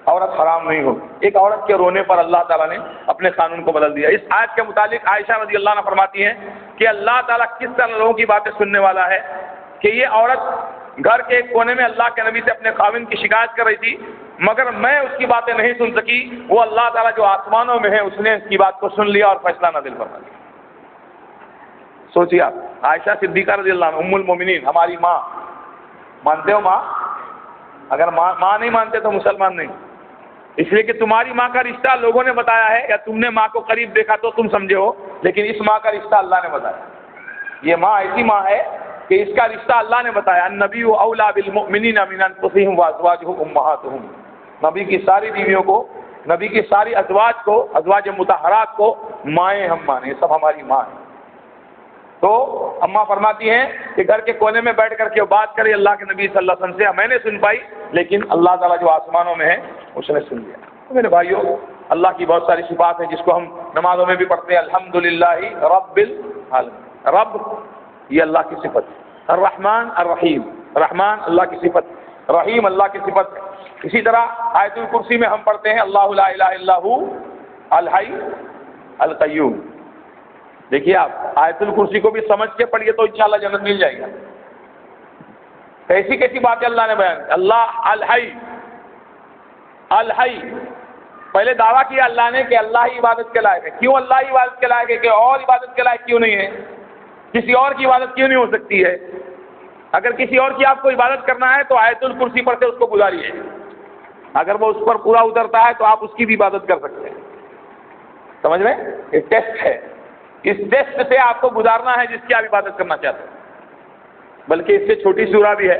عورت حرام نہیں ہوگی۔ ایک عورت کے رونے پر اللہ تعالیٰ نے اپنے قانون کو بدل دیا۔ اس آیت کے متعلق عائشہ رضی اللہ عنہ فرماتی ہیں کہ اللہ تعالیٰ کس طرح لوگوں کی باتیں سننے والا ہے کہ یہ عورت گھر کے ایک کونے میں اللہ کے نبی سے اپنے خاوند کی شکایت کر رہی تھی، مگر میں اس کی باتیں نہیں سن سکی، وہ اللہ تعالیٰ جو آسمانوں میں ہے اس نے اس کی بات کو سن لیا اور فیصلہ نازل فرما دیا۔ سوچیے آپ، عائشہ صدیقہ رضی اللہ عنہ ام المومنین، ہماری ماں، مانتے ہو ماں؟ اگر ماں نہیں مانتے تو مسلمان نہیں، اس لیے کہ تمہاری ماں کا رشتہ لوگوں نے بتایا ہے یا تم نے ماں کو قریب دیکھا تو تم سمجھے ہو، لیکن اس ماں کا رشتہ اللہ نے بتایا۔ یہ ماں ایسی ماں ہے کہ اس کا رشتہ اللہ نے بتایا، النبی اولیٰ بالمؤمنین من انفسہم وازواجہ امہاتہم، نبی کی ساری بیویوں کو، نبی کی ساری ازواج کو، ازواج مطہرات کو مائیں ہم مانیں، سب ہماری ماں ہیں۔ تو اماں فرماتی ہیں کہ گھر کے کونے میں بیٹھ کر کے بات کرے اللہ کے نبی صلی اللہ علیہ وسلم سے، میں نے سن پائی لیکن اللہ تعالیٰ جو آسمانوں میں ہے اس نے سن لیا۔ تو میرے بھائیوں، اللہ کی بہت ساری صفات ہیں جس کو ہم نمازوں میں بھی پڑھتے ہیں، الحمدللہ رب العالمین، رب یہ اللہ کی صفت ہے، الرحمن الرحیم، رحمان اللہ کی صفت، رحیم اللہ کی صفت ہے۔ اسی طرح آیت الکرسی میں ہم پڑھتے ہیں اللہ لا الہ الا ہو الحی القیوم۔ دیکھیے آپ آیت الکرسی کو بھی سمجھ کے پڑھیے تو انشاءاللہ جنت مل جائے گا۔ کیسی کیسی باتیں اللہ نے بیان کی، اللہ الحی، الحی، پہلے دعویٰ کیا اللہ نے کہ اللہ ہی عبادت کے لائق ہے۔ کیوں اللہ ہی عبادت کے لائق ہے؟ کہ اور عبادت کے لائق کیوں نہیں ہے؟ کسی اور کی عبادت کیوں نہیں ہو سکتی ہے؟ اگر کسی اور کی آپ کو عبادت کرنا ہے تو آیت الکرسی پڑھ کے اس کو گزاریے، اگر وہ اس پر پورا اترتا ہے تو آپ اس کی بھی عبادت کر سکتے ہیں۔ سمجھ میں؟ یہ ٹیسٹ ہے، اس ٹیسٹ سے آپ کو گزارنا ہے جس کی آپ عبادت کرنا چاہتے ہیں۔ بلکہ اس سے چھوٹی سورہ بھی ہے،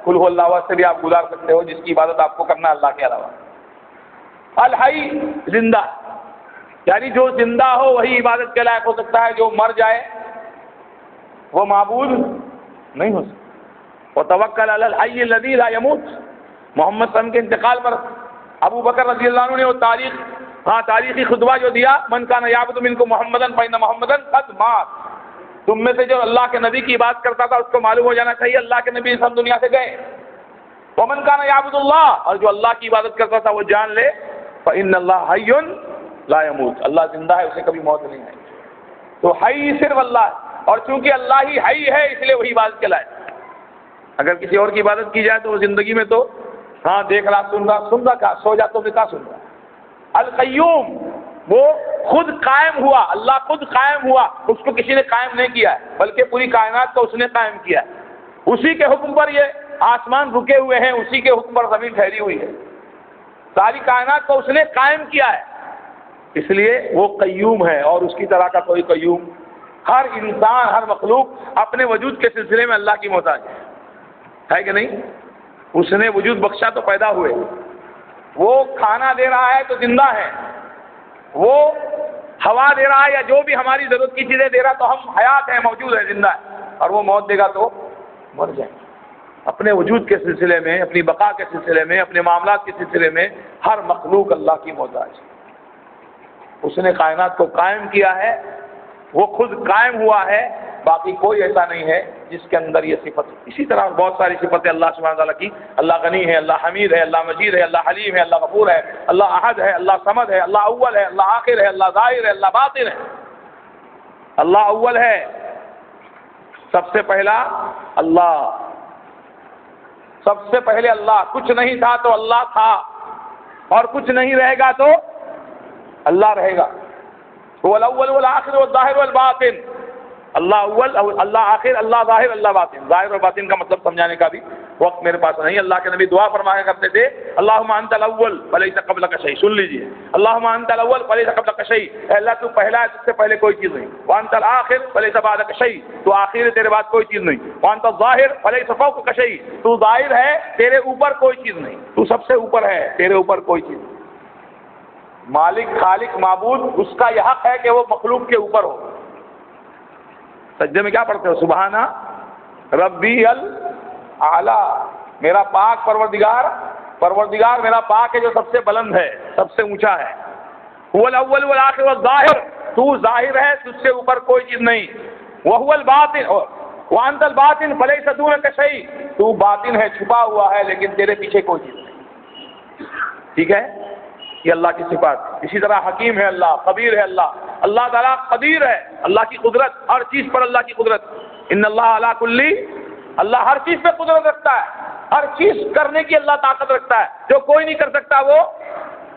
قل هو اللہ سے بھی آپ گزار سکتے ہو، جس کی عبادت آپ کو کرنا ہے اللہ کے علاوہ۔ الحی، زندہ، یعنی جو زندہ ہو وہی عبادت کے لائق ہو سکتا ہے، جو مر جائے وہ معبود نہیں ہو سکتا۔ وتوکل علی الحی الذی لا یموت، محمد صلی اللہ علیہ وسلم کے انتقال پر ابو بکر رضی اللہ عنہ نے وہ تاریخی خطبہ جو دیا، من کان یعبد منکم محمدا فإن محمدا قد مات، تم میں سے جو اللہ کے نبی کی عبادت کرتا تھا اس کو معلوم ہو جانا چاہیے اللہ کے نبی ہم دنیا سے گئے۔ ومن کان یعبد اللہ، اور جو اللہ کی عبادت کرتا تھا وہ جان لے فإن اللہ حی لا یموت، اللہ زندہ ہے، اسے کبھی موت نہیں ہے۔ تو حی صرف اللہ ہے، اور چونکہ اللہ ہی حی ہے اس لیے وہی عبادت کے لائق۔ اگر کسی اور کی عبادت کی جائے تو وہ زندگی میں تو ہاں دیکھ رہا سن رہا کہا، سو جاتا تو کہاں سن رہا۔ القیوم، وہ خود قائم ہوا، اللہ خود قائم ہوا، اس کو کسی نے قائم نہیں کیا ہے بلکہ پوری کائنات کو اس نے قائم کیا ہے۔ اسی کے حکم پر یہ آسمان رکے ہوئے ہیں، اسی کے حکم پر زمین ٹھہری ہوئی ہے، ساری کائنات کو اس نے قائم کیا ہے، اس لیے وہ قیوم ہے، اور اس کی طرح کا کوئی قیوم۔ ہر انسان، ہر مخلوق اپنے وجود کے سلسلے میں اللہ کی محتاج ہے کہ نہیں؟ اس نے وجود بخشا تو پیدا ہوئے، وہ کھانا دے رہا ہے تو زندہ ہے، وہ ہوا دے رہا ہے یا جو بھی ہماری ضرورت کی چیزیں دے رہا تو ہم حیات ہیں، موجود ہے، زندہ ہے، اور وہ موت دے گا تو مر جائیں گے۔ اپنے وجود کے سلسلے میں، اپنی بقا کے سلسلے میں، اپنے معاملات کے سلسلے میں ہر مخلوق اللہ کی محتاج ہے۔ اس نے کائنات کو قائم کیا ہے، وہ خود قائم ہوا ہے، باقی کوئی ایسا نہیں ہے جس کے اندر یہ صفت۔ اسی طرح بہت ساری صفتیں اللہ سبحانہ تعالیٰ کی، اللہ غنی ہے، اللہ حمید ہے، اللہ مجید ہے، اللہ حلیم ہے، اللہ غفور ہے، اللہ احد ہے، اللہ صمد ہے، اللہ اول ہے، اللہ آخر ہے، اللہ ظاہر ہے، اللہ باطن ہے۔ اللہ اول ہے، سب سے پہلا اللہ، سب سے پہلے اللہ، کچھ نہیں تھا تو اللہ تھا، اور کچھ نہیں رہے گا تو اللہ رہے گا۔ وہ الاول والآخر والظاہر والباطن، اللہ اول، اللہ آخر، اللہ ظاہر، اللہ باطن۔ ظاہر اور باطن کا مطلب سمجھانے کا بھی وقت میرے پاس نہیں۔ اللہ کے نبی دعا فرمایا کرتے تھے، اللہم انت الاول فلیس قبلک شیء، سن لیجئے، اللہم انت الاول فلیس قبلک شیء، اے اللہ تو پہلا ہے، تجھ سے پہلے کوئی چیز نہیں، وانت الآخر فلیس بعدک شیء، تو آخر ہے، تیرے بعد کوئی چیز نہیں، وانت الظاہر فلیس فوقک شیء، تو ظاہر ہے، تیرے اوپر کوئی چیز نہیں، تو سب سے اوپر ہے، تیرے اوپر کوئی چیز نہیں۔ مالک، خالق، معبود، اس کا یہ حق ہے کہ وہ مخلوق کے اوپر ہو۔ سجدے میں کیا پڑھتے ہو؟ سبحانہ ربی الاعلی، میرا پاک پروردگار میرا پاک ہے جو سب سے بلند ہے، سب سے اونچا ہے۔ هو الاول والآخر والظاہر، تو ظاہر ہے، تجھ سے اوپر کوئی چیز نہیں۔ وهو الباطن وانت الباطن فلیس دونک شیء، تو باطن ہے، چھپا ہوا ہے، لیکن تیرے پیچھے کوئی چیز نہیں۔ ٹھیک ہے، یہ اللہ کی صفات۔ اسی طرح حکیم ہے اللہ، خبیر ہے اللہ، اللہ تعالیٰ قدیر ہے، اللہ کی قدرت، ہر چیز پر اللہ کی قدرت۔ ان اللہ علی کلی، اللہ ہر چیز پہ قدرت رکھتا ہے، ہر چیز کرنے کی اللہ طاقت رکھتا ہے، جو کوئی نہیں کر سکتا وہ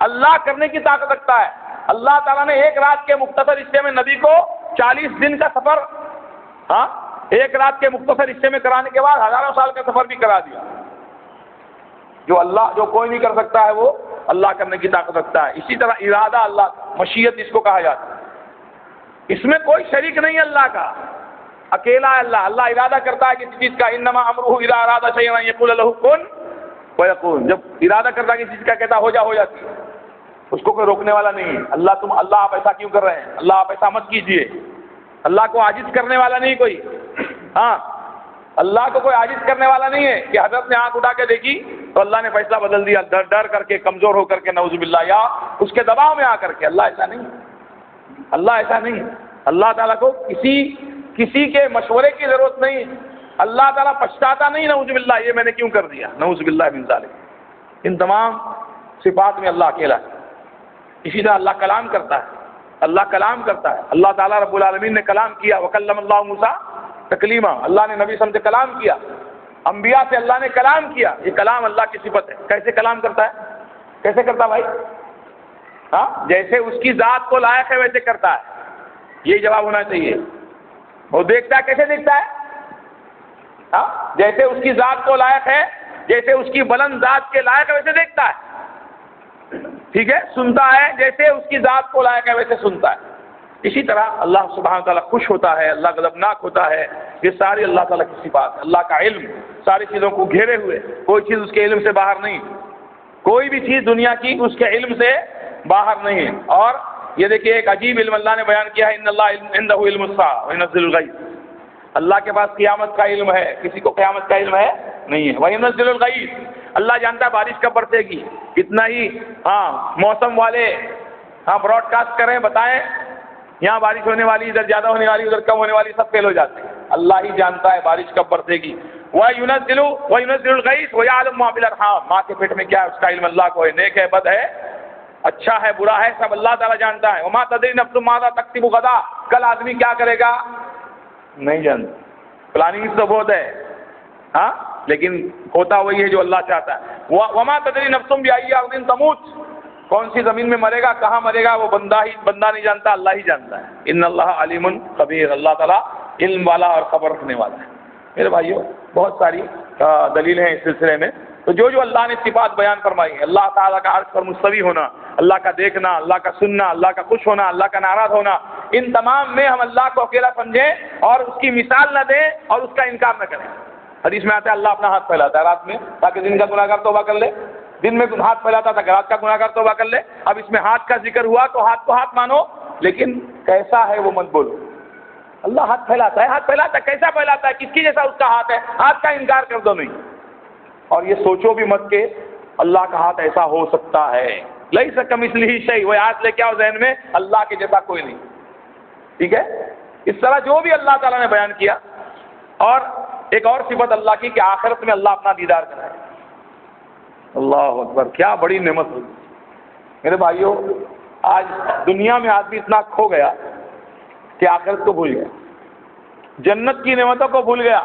اللہ کرنے کی طاقت رکھتا ہے۔ اللہ تعالیٰ نے ایک رات کے مختصر حصے میں نبی کو 40 دن کا سفر، ایک رات کے مختصر حصے میں کرانے کے بعد ہزاروں سال کا سفر بھی کرا دیا۔ جو کوئی نہیں کر سکتا ہے وہ اللہ کرنے کی طاقت رکھتا ہے۔ اسی طرح ارادہ اللہ، مشیت جس کو کہا جاتا ہے، اس میں کوئی شریک نہیں اللہ کا۔ اکیلا ہے اللہ. اللہ ارادہ کرتا ہے کسی چیز کا, انما امرہ اذا اراد شیئا ان یقول له کن فیکون. جب ارادہ کرتا ہے کسی چیز کا کہتا ہو جا, ہو جاتی ہے. اس کو کوئی روکنے والا نہیں ہے. اللہ آپ ایسا کیوں کر رہے ہیں, اللہ آپ ایسا مت کیجیے. اللہ کو عاجز کرنے والا نہیں کوئی. ہاں, اللہ کو کوئی عاجز کرنے والا نہیں ہے کہ حضرت نے آنکھ اٹھا کے دیکھی تو اللہ نے فیصلہ بدل دیا, ڈر کر کے, کمزور ہو کر کے, نعوذ باللہ, یا اس کے دباؤ میں آ کر کے. اللہ ایسا نہیں, اللہ ایسا نہیں. اللہ تعالیٰ کو کسی کے مشورے کی ضرورت نہیں. اللہ تعالیٰ پچھتاتا نہیں, نعوذ باللہ, یہ میں نے کیوں کر دیا, نعوذ باللہ من ذالک. ان تمام صفات میں اللہ اکیلا ہے. اسی طرح اللہ کلام کرتا ہے, اللہ کلام کرتا ہے. اللہ تعالیٰ رب العالمین نے کلام کیا, وکلم اللہ موسیٰ تکلیما. اللہ نے نبی صلی اللہ علیہ وسلم سے کلام کیا, انبیاء سے اللہ نے کلام کیا. یہ کلام اللہ کی صفت ہے. کیسے کلام کرتا ہے, کیسے کرتا بھائی؟ ہاں, جیسے اس کی ذات کو لائق ہے ویسے کرتا ہے. یہی جواب ہونا چاہیے. وہ دیکھتا ہے, کیسے دیکھتا ہے؟ ہاں, جیسے اس کی ذات کو لائق ہے, جیسے اس کی بلند ذات کے لائق ہے ویسے دیکھتا ہے. ٹھیک ہے. سنتا ہے, جیسے اس کی ذات کو لائق ہے ویسے سنتا ہے. اسی طرح اللہ سبحانہ تعالیٰ خوش ہوتا ہے, اللہ غضبناک ہوتا ہے. یہ ساری اللہ تعالیٰ کی صفات. اللہ کا علم ساری چیزوں کو گھیرے ہوئے, کوئی چیز اس کے علم سے باہر نہیں. کوئی بھی چیز دنیا کی اس کے علم سے باہر نہیں ہے. اور یہ دیکھیے ایک عجیب علم اللہ نے بیان کیا ہے, ان اللہ عنده علم الساعة وینزل الغیث. اللہ کے پاس قیامت کا علم ہے, کسی کو قیامت کا علم ہے نہیں ہے. وینزل الغیث, اللہ جانتا ہے بارش کب برسے گی. کتنا ہی موسم والے براڈ کاسٹ کریں, بتائیں یہاں بارش ہونے والی, ادھر زیادہ ہونے والی, ادھر کم ہونے والی, سب فیل ہو جاتے ہیں. اللہ ہی جانتا ہے بارش کب برسے گی. وَيُنَزِّلُ الْغَيْثَ وَيَعْلَمُ مَا فِي الْأَرْحَامِ. ماں کے پیٹ میں کیا ہے اس کا علم اللہ کو ہے, نیک ہے, بد ہے, اچھا ہے, برا ہے, سب اللہ تعالیٰ جانتا ہے. وَمَا تَدْرِي نَفْسٌ مَاذَا تَكْسِبُ غَدًا. کل آدمی کیا کرے گا نہیں جانتا. پلاننگ تو بہت ہے, ہاں, لیکن ہوتا وہی ہے جو اللہ چاہتا ہے. وَمَا تَدْرِي نَفْسٌ بِأَيِّ أَرْضٍ تَمُوتُ. کون سی زمین میں مرے گا, کہاں مرے گا, وہ بندہ نہیں جانتا, اللہ ہی جانتا ہے. ان اللہ علیم خبیر. اللہ تعالیٰ علم والا اور خبر رکھنے والا ہے. میرے بھائیو, بہت ساری دلیلیں ہیں اس سلسلے میں. تو جو اللہ نے صفات بیان فرمائی, اللہ تعالیٰ کا عرش پر مستوی ہونا, اللہ کا دیکھنا, اللہ کا سننا, اللہ کا خوش ہونا, اللہ کا ناراض ہونا, ان تمام میں ہم اللہ کو اکیلا سمجھیں اور اس کی مثال نہ دیں اور اس کا انکار نہ کریں. حدیث میں آتا ہے اللہ اپنا ہاتھ پھیلاتا ہے رات میں تاکہ دن کا گناہگار توبہ کر لے. دن میں ہاتھ پھیلاتا تھا کہ رات کا گناہگار توبہ کر لے. اب اس میں ہاتھ کا ذکر ہوا تو ہاتھ کو ہاتھ مانو, لیکن کیسا ہے وہ مت بولو. اللہ ہاتھ پھیلاتا ہے, ہاتھ پھیلاتا ہے, کیسا پھیلاتا ہے, کس کی جیسا اس کا ہاتھ ہے, ہاتھ کا انکار کر دو نہیں. اور یہ سوچو بھی مت کہ اللہ کا ہاتھ ایسا ہو سکتا ہے. لیس کمثلہ شیء. وہ ہاتھ لے کے آؤ ذہن میں, اللہ کے جیسا کوئی نہیں. ٹھیک ہے. اس طرح جو بھی اللہ تعالیٰ نے بیان کیا. اور ایک اور صفت اللہ کی کہ آخرت میں اللہ اپنا دیدار کرائے. اللہ اکبر, کیا بڑی نعمت ہوگی. میرے بھائیوں, آج دنیا میں آدمی اتنا کھو گیا کہ آخرت کو بھول گیا, جنت کی نعمتوں کو بھول گیا.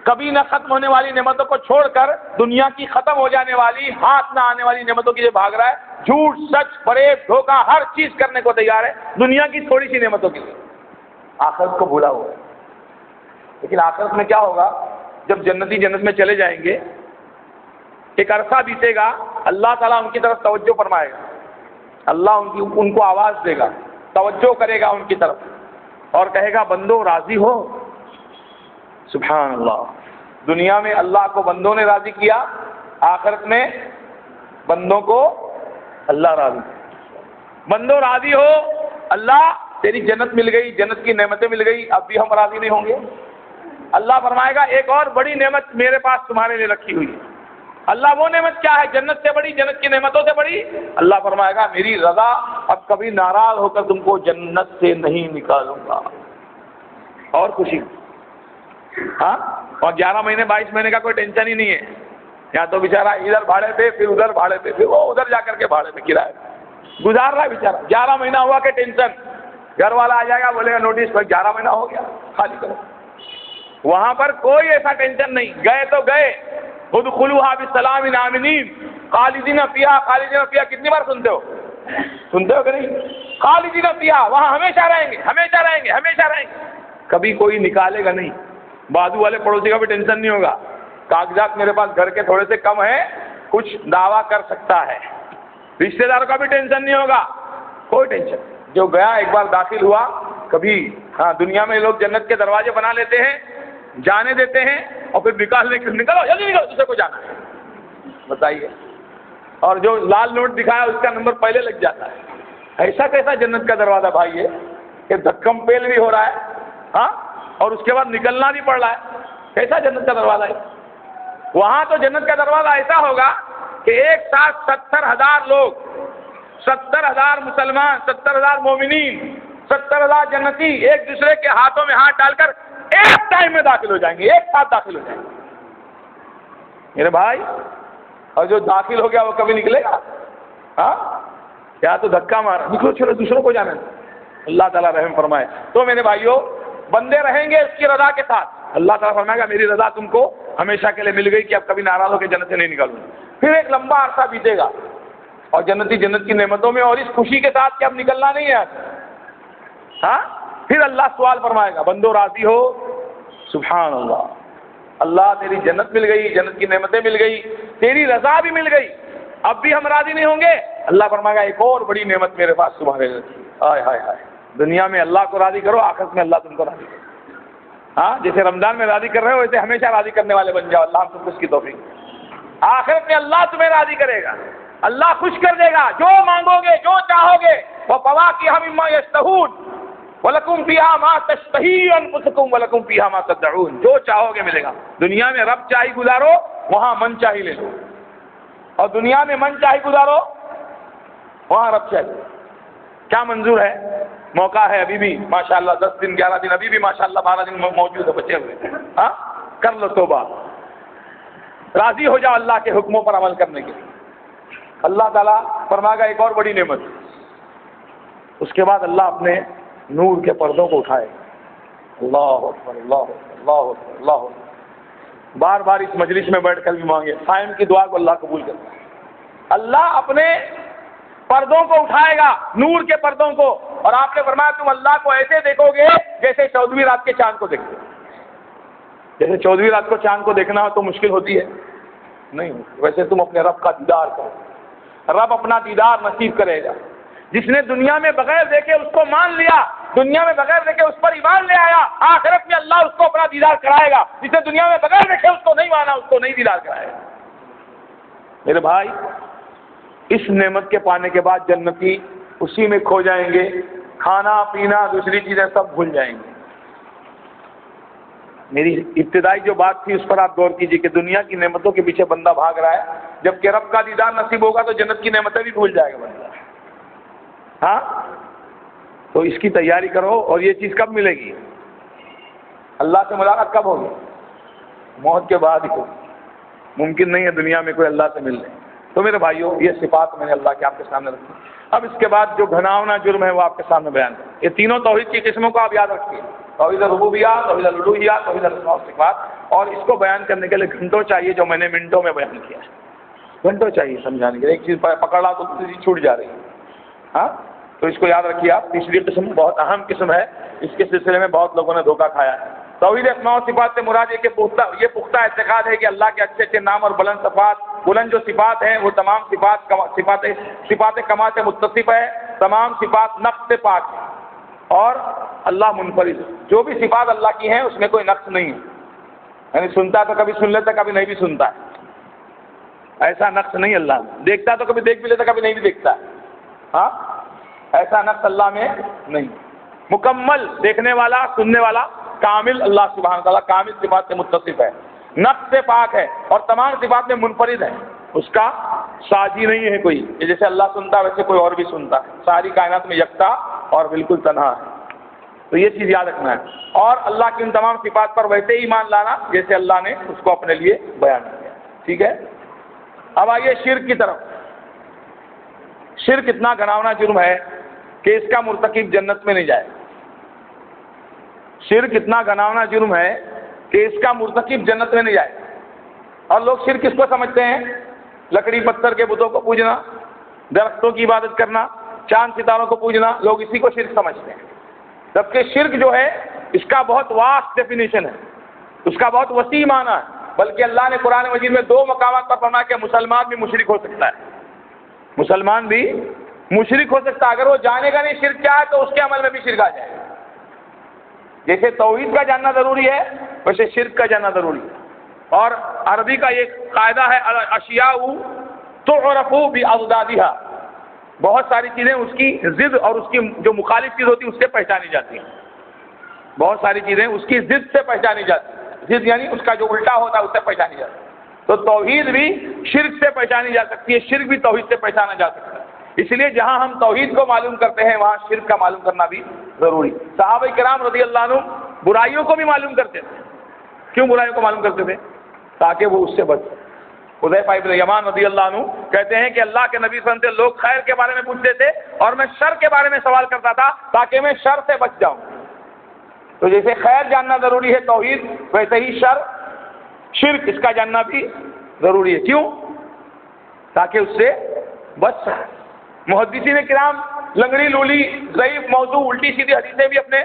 کبھی نہ ختم ہونے والی نعمتوں کو چھوڑ کر دنیا کی ختم ہو جانے والی, ہاتھ نہ آنے والی نعمتوں کی جو بھاگ رہا ہے. جھوٹ, سچ, فریب, دھوکہ, ہر چیز کرنے کو تیار ہے دنیا کی تھوڑی سی نعمتوں کے لیے. آخرت کو بھولا ہوا ہے. لیکن آخرت میں کیا ہوگا, جب جنتی جنت میں چلے جائیں گے, ایک عرصہ بیتے گا, اللہ تعالیٰ ان کی طرف توجہ فرمائے گا. اللہ ان کو آواز دے گا, توجہ کرے گا ان کی طرف اور کہے گا بندو راضی ہو. سبحان اللہ. دنیا میں اللہ کو بندوں نے راضی کیا, آخرت میں بندوں کو اللہ راضی. بندوں راضی ہو, اللہ تیری جنت مل گئی, جنت کی نعمتیں مل گئی, اب بھی ہم راضی نہیں ہوں گے. اللہ فرمائے گا ایک اور بڑی نعمت میرے پاس تمہارے لیے رکھی ہوئی ہے. اللہ وہ نعمت کیا ہے, جنت سے بڑی, جنت کی نعمتوں سے بڑی. اللہ فرمائے گا میری رضا, اب کبھی ناراض ہو کر تم کو جنت سے نہیں نکالوں گا. اور خوشی. ہاں, اور 11 مہینے 22 مہینے کا کوئی ٹینشن ہی نہیں ہے. یا تو بیچارہ ادھر بھاڑے پہ, پھر ادھر بھاڑے پہ, پھر وہ ادھر جا کر کے بھاڑے پہ کرایہ گزار رہا ہے بیچارہ. 11 مہینہ ہوا کہ ٹینشن, گھر والا آ جائے گا بولے گا نوٹس پر 11 مہینہ ہو گیا خالی کرو. وہاں پر کوئی ایسا ٹینشن نہیں. گئے تو گئے, ادخلوها بسلام آمنین خالدین فیہا. خالدین فیہا کتنی بار سنتے ہو کہ نہیں؟ خالدین فیہا, وہاں ہمیشہ رہیں گے, ہمیشہ رہیں گے, ہمیشہ رہیں گے. کبھی کوئی نکالے گا نہیں. بازو والے پڑوسی کا بھی ٹینشن نہیں ہوگا, کاغذات میرے پاس گھر کے تھوڑے سے کم ہیں, کچھ دعویٰ کر سکتا ہے. رشتہ داروں کا بھی ٹینشن نہیں ہوگا, کوئی ٹینشن. جو گیا ایک بار داخل ہوا, کبھی ہاں دنیا میں لوگ جنت کے دروازے بنا لیتے ہیں، جانے دیتے ہیں اور پھر نکالو جلدی نکلو دوسرے کو جانا ہے، بتائیے. اور جو لال نوٹ دکھایا اس کا نمبر پہلے لگ جاتا ہے. ایسا کیسا جنت کا دروازہ بھائی ہے کہ دھکم پیل بھی ہو رہا ہے ہاں اور اس کے بعد نکلنا بھی پڑ رہا ہے. کیسا جنت کا دروازہ ہے؟ وہاں تو جنت کا دروازہ ایسا ہوگا کہ ایک ساتھ 70,000 لوگ، 70,000 مسلمان، 70,000 مومنین، 70,000 جنتی ایک دوسرے کے ہاتھوں میں ہاتھ ڈال کر ایک ٹائم میں داخل ہو جائیں گے، ایک ساتھ داخل ہو جائیں گے میرے بھائی. اور جو داخل ہو گیا وہ کبھی نکلے گا؟ ہاں کیا تو دھکا مارا نکلو چلو دوسروں کو جانا. اللہ تعالیٰ رحم فرمائے. تو میرے بھائیوں بندے رہیں گے اس کی رضا کے ساتھ. اللہ تعالیٰ فرمائے گا میری رضا تم کو ہمیشہ کے لیے مل گئی کہ اب کبھی ناراض ہو کے جنت سے نہیں نکالوں. پھر ایک لمبا عرصہ بیتے گا اور جنتی جنت کی نعمتوں میں اور اس خوشی کے ساتھ کہ اب نکلنا نہیں ہے. ہاں پھر اللہ سوال فرمائے گا بندو راضی ہو؟ سبحان اللہ، اللہ تیری جنت مل گئی، جنت کی نعمتیں مل گئی، تیری رضا بھی مل گئی، اب بھی ہم راضی نہیں ہوں گے؟ اللہ فرمائے گا ایک اور بڑی نعمت میرے پاس تمہارے لیے. ہائے ہائے ہائے، دنیا میں اللہ کو راضی کرو، آخرت میں اللہ تم کو راضی کرو. ہاں جیسے رمضان میں راضی کر رہے ہو ویسے ہمیشہ راضی کرنے والے بن جاؤ. اللہ ہم تم کو اس کی توفیق. آخرت میں اللہ تمہیں راضی کرے گا، اللہ خوش کر دے گا. جو مانگو گے، جو چاہو گے، وَفَوَاكِهَ مِمَّا يَشْتَهُونَ وَلَكُمْ فِيهَا مَا تَشْتَهِي أَنفُسُكُمْ وَلَكُمْ فِيهَا مَا تَدَّعُونَ. جو چاہو گے ملے گا. دنیا میں رب چاہی گزارو، وہاں من چاہی لے لو. اور دنیا میں من چاہی گزارو، وہاں رب چاہی. کیا منظور ہے؟ موقع ہے ابھی بھی ماشاءاللہ 10 دن 11 دن ابھی بھی ماشاءاللہ 12 دن موجود ہے بچے ہوئے. ہاں کر لو توبہ، راضی ہو جاؤ اللہ کے حکموں پر عمل کرنے کے لیے. اللہ تعالیٰ فرمائے گا ایک اور بڑی نعمت. اس کے بعد اللہ اپنے نور کے پردوں کو اٹھائے. اللہ اکبر اللہ اکبر اللہ اکبر اللہ اکبر. بار بار اس مجلس میں بیٹھ کر بھی مانگے، قائم کی دعا کو اللہ قبول کرتا ہے. اللہ اپنے پردوں کو اٹھائے گا، نور کے پردوں کو. اور آپ نے فرمایا تم اللہ کو ایسے دیکھو گے جیسے 14ویں رات کے چاند کو دیکھتے. جیسے 14ویں رات کو چاند کو دیکھنا ہو تو مشکل ہوتی ہے نہیں، ویسے تم اپنے رب کا دیدار کرو. رب اپنا دیدار نصیب کرے گا. جس نے دنیا میں بغیر دیکھے اس کو مان لیا، دنیا میں بغیر دیکھے اس پر ایمان لے آیا، آخرت میں اللہ اس کو اپنا دیدار کرائے گا. جس نے دنیا میں بغیر دیکھے اس کو نہیں مانا، اس کو نہیں دیدار کرائے گا. میرے بھائی اس نعمت کے پانے کے بعد جنتی اسی میں کھو جائیں گے. کھانا پینا دوسری چیزیں سب بھول جائیں گے. میری ابتدائی جو بات تھی اس پر آپ غور کیجیے کہ دنیا کی نعمتوں کے پیچھے بندہ بھاگ رہا ہے، جبکہ رب کا دیدار نصیب ہوگا تو جنت کی نعمتیں بھی بھول جائے گا بندہ. ہاں تو اس کی تیاری کرو. اور یہ چیز کب ملے گی؟ اللہ سے ملاقات کب ہوگی؟ موت کے بعد ہی ہوگی. ممکن نہیں ہے دنیا میں کوئی اللہ سے مل لے. تو میرے بھائیوں یہ صفات میں نے اللہ کے آپ کے سامنے رکھی. اب اس کے بعد جو گھناؤنا جرم ہے وہ آپ کے سامنے بیان ہے. یہ تینوں توحید کی قسموں کو آپ یاد رکھیے، توحید ربوبیہ، توحید الوہیہ، توحید الاسماء والصفات. اور اس کو بیان کرنے کے لیے گھنٹوں چاہیے، جو میں نے منٹوں میں بیان کیا ہے. گھنٹوں چاہیے سمجھانے کے لیے. ایک چیز پکڑ لا تو دوسری چھوٹ جا رہی ہے. ہاں تو اس کو یاد رکھیے آپ. تیسری قسم بہت اہم قسم ہے، اس کے سلسلے میں بہت لوگوں نے دھوکہ کھایا ہے. توحید اسماء و صفات سے مراد یہ پختہ اعتقاد ہے کہ اللہ کے اچھے اچھے نام اور بلند جو صفات ہیں وہ تمام صفات کمال سے متصف ہے. تمام صفات نقص سے پاک ہیں اور اللہ منفرد ہے. جو بھی صفات اللہ کی ہیں اس میں کوئی نقص نہیں ہے. یعنی سنتا تو کبھی سن لیتا کبھی نہیں بھی سنتا ہے، ایسا نقص نہیں. اللہ دیکھتا تو کبھی دیکھ بھی لیتا کبھی نہیں بھی دیکھتا ہے. ہاں ایسا نقص اللہ میں نہیں. مکمل دیکھنے والا سننے والا کامل اللہ سبحانہ تعالیٰ کامل صفات سے متصف ہے، نقص سے پاک ہے اور تمام صفات میں منفرد ہے. اس کا ساجی نہیں ہے کوئی. جیسے اللہ سنتا ویسے کوئی اور بھی سنتا ہے. ساری کائنات میں یکتا اور بالکل تنہا ہے. تو یہ چیز یاد رکھنا ہے. اور اللہ کی ان تمام صفات پر ویسے ہی ایمان لانا جیسے اللہ نے اس کو اپنے لیے بیان کیا. ٹھیک ہے. اب آئیے شرک کی طرف. شرک اتنا گھناؤنا جرم ہے کہ اس کا مرتکب جنت میں نہیں جائے. شرک اتنا گھناؤنا جرم ہے کہ اس کا مرتکب جنت میں نہیں جائے. اور لوگ شرک کس کو سمجھتے ہیں؟ لکڑی پتھر کے بتوں کو پوجنا، درختوں کی عبادت کرنا، چاند ستاروں کو پوجنا، لوگ اسی کو شرک سمجھتے ہیں. جبکہ شرک جو ہے اس کا بہت واسٹ ڈیفینیشن ہے، اس کا بہت وسیع معنی ہے. بلکہ اللہ نے قرآن مجید میں 2 مقامات پر فرمایا کہ مسلمان بھی مشرک ہو سکتا ہے. مسلمان بھی مشرک ہو سکتا ہے. اگر وہ جانے گا نہیں شرک کیا ہے تو اس کے عمل میں بھی شرک آ جائے گا. جیسے توحید کا جاننا ضروری ہے ویسے شرک کا جاننا ضروری ہے. اور عربی کا ایک قاعدہ ہے الاشیاء تعرف باضدادها، بہت ساری چیزیں اس کی ضد اور اس کی جو مخالف چیز ہوتی ہے اس سے پہچانی جاتی ہیں. بہت ساری چیزیں اس کی ضد سے پہچانی جاتی ہیں. ضد یعنی اس کا جو الٹا ہوتا ہے اس سے پہچانی جاتی ہے. تو توحید بھی شرک سے پہچانی جا سکتی ہے، شرک بھی توحید سے پہچانا جا سکتا ہے. اس لیے جہاں ہم توحید کو معلوم کرتے ہیں وہاں شرک کا معلوم کرنا بھی ضروری. صحابہ کرام رضی اللہ عنہ برائیوں کو بھی معلوم کرتے تھے. کیوں برائیوں کو معلوم کرتے تھے؟ تاکہ وہ اس سے بچ سکیں. حذیفہ ابن یمان رضی اللہ عنہ کہتے ہیں کہ اللہ کے نبی صلی اللہ علیہ وسلم سے لوگ خیر کے بارے میں پوچھتے تھے اور میں شر کے بارے میں سوال کرتا تھا تاکہ میں شر سے بچ جاؤں. تو جیسے خیر جاننا ضروری ہے توحید، ویسے ہی شرک اس کا جاننا بھی ضروری ہے. کیوں؟ تاکہ اس سے بچ سکے. محدثین کرام لنگڑی لولی ضعیف موضوع الٹی سیدھی حدیثیں بھی اپنے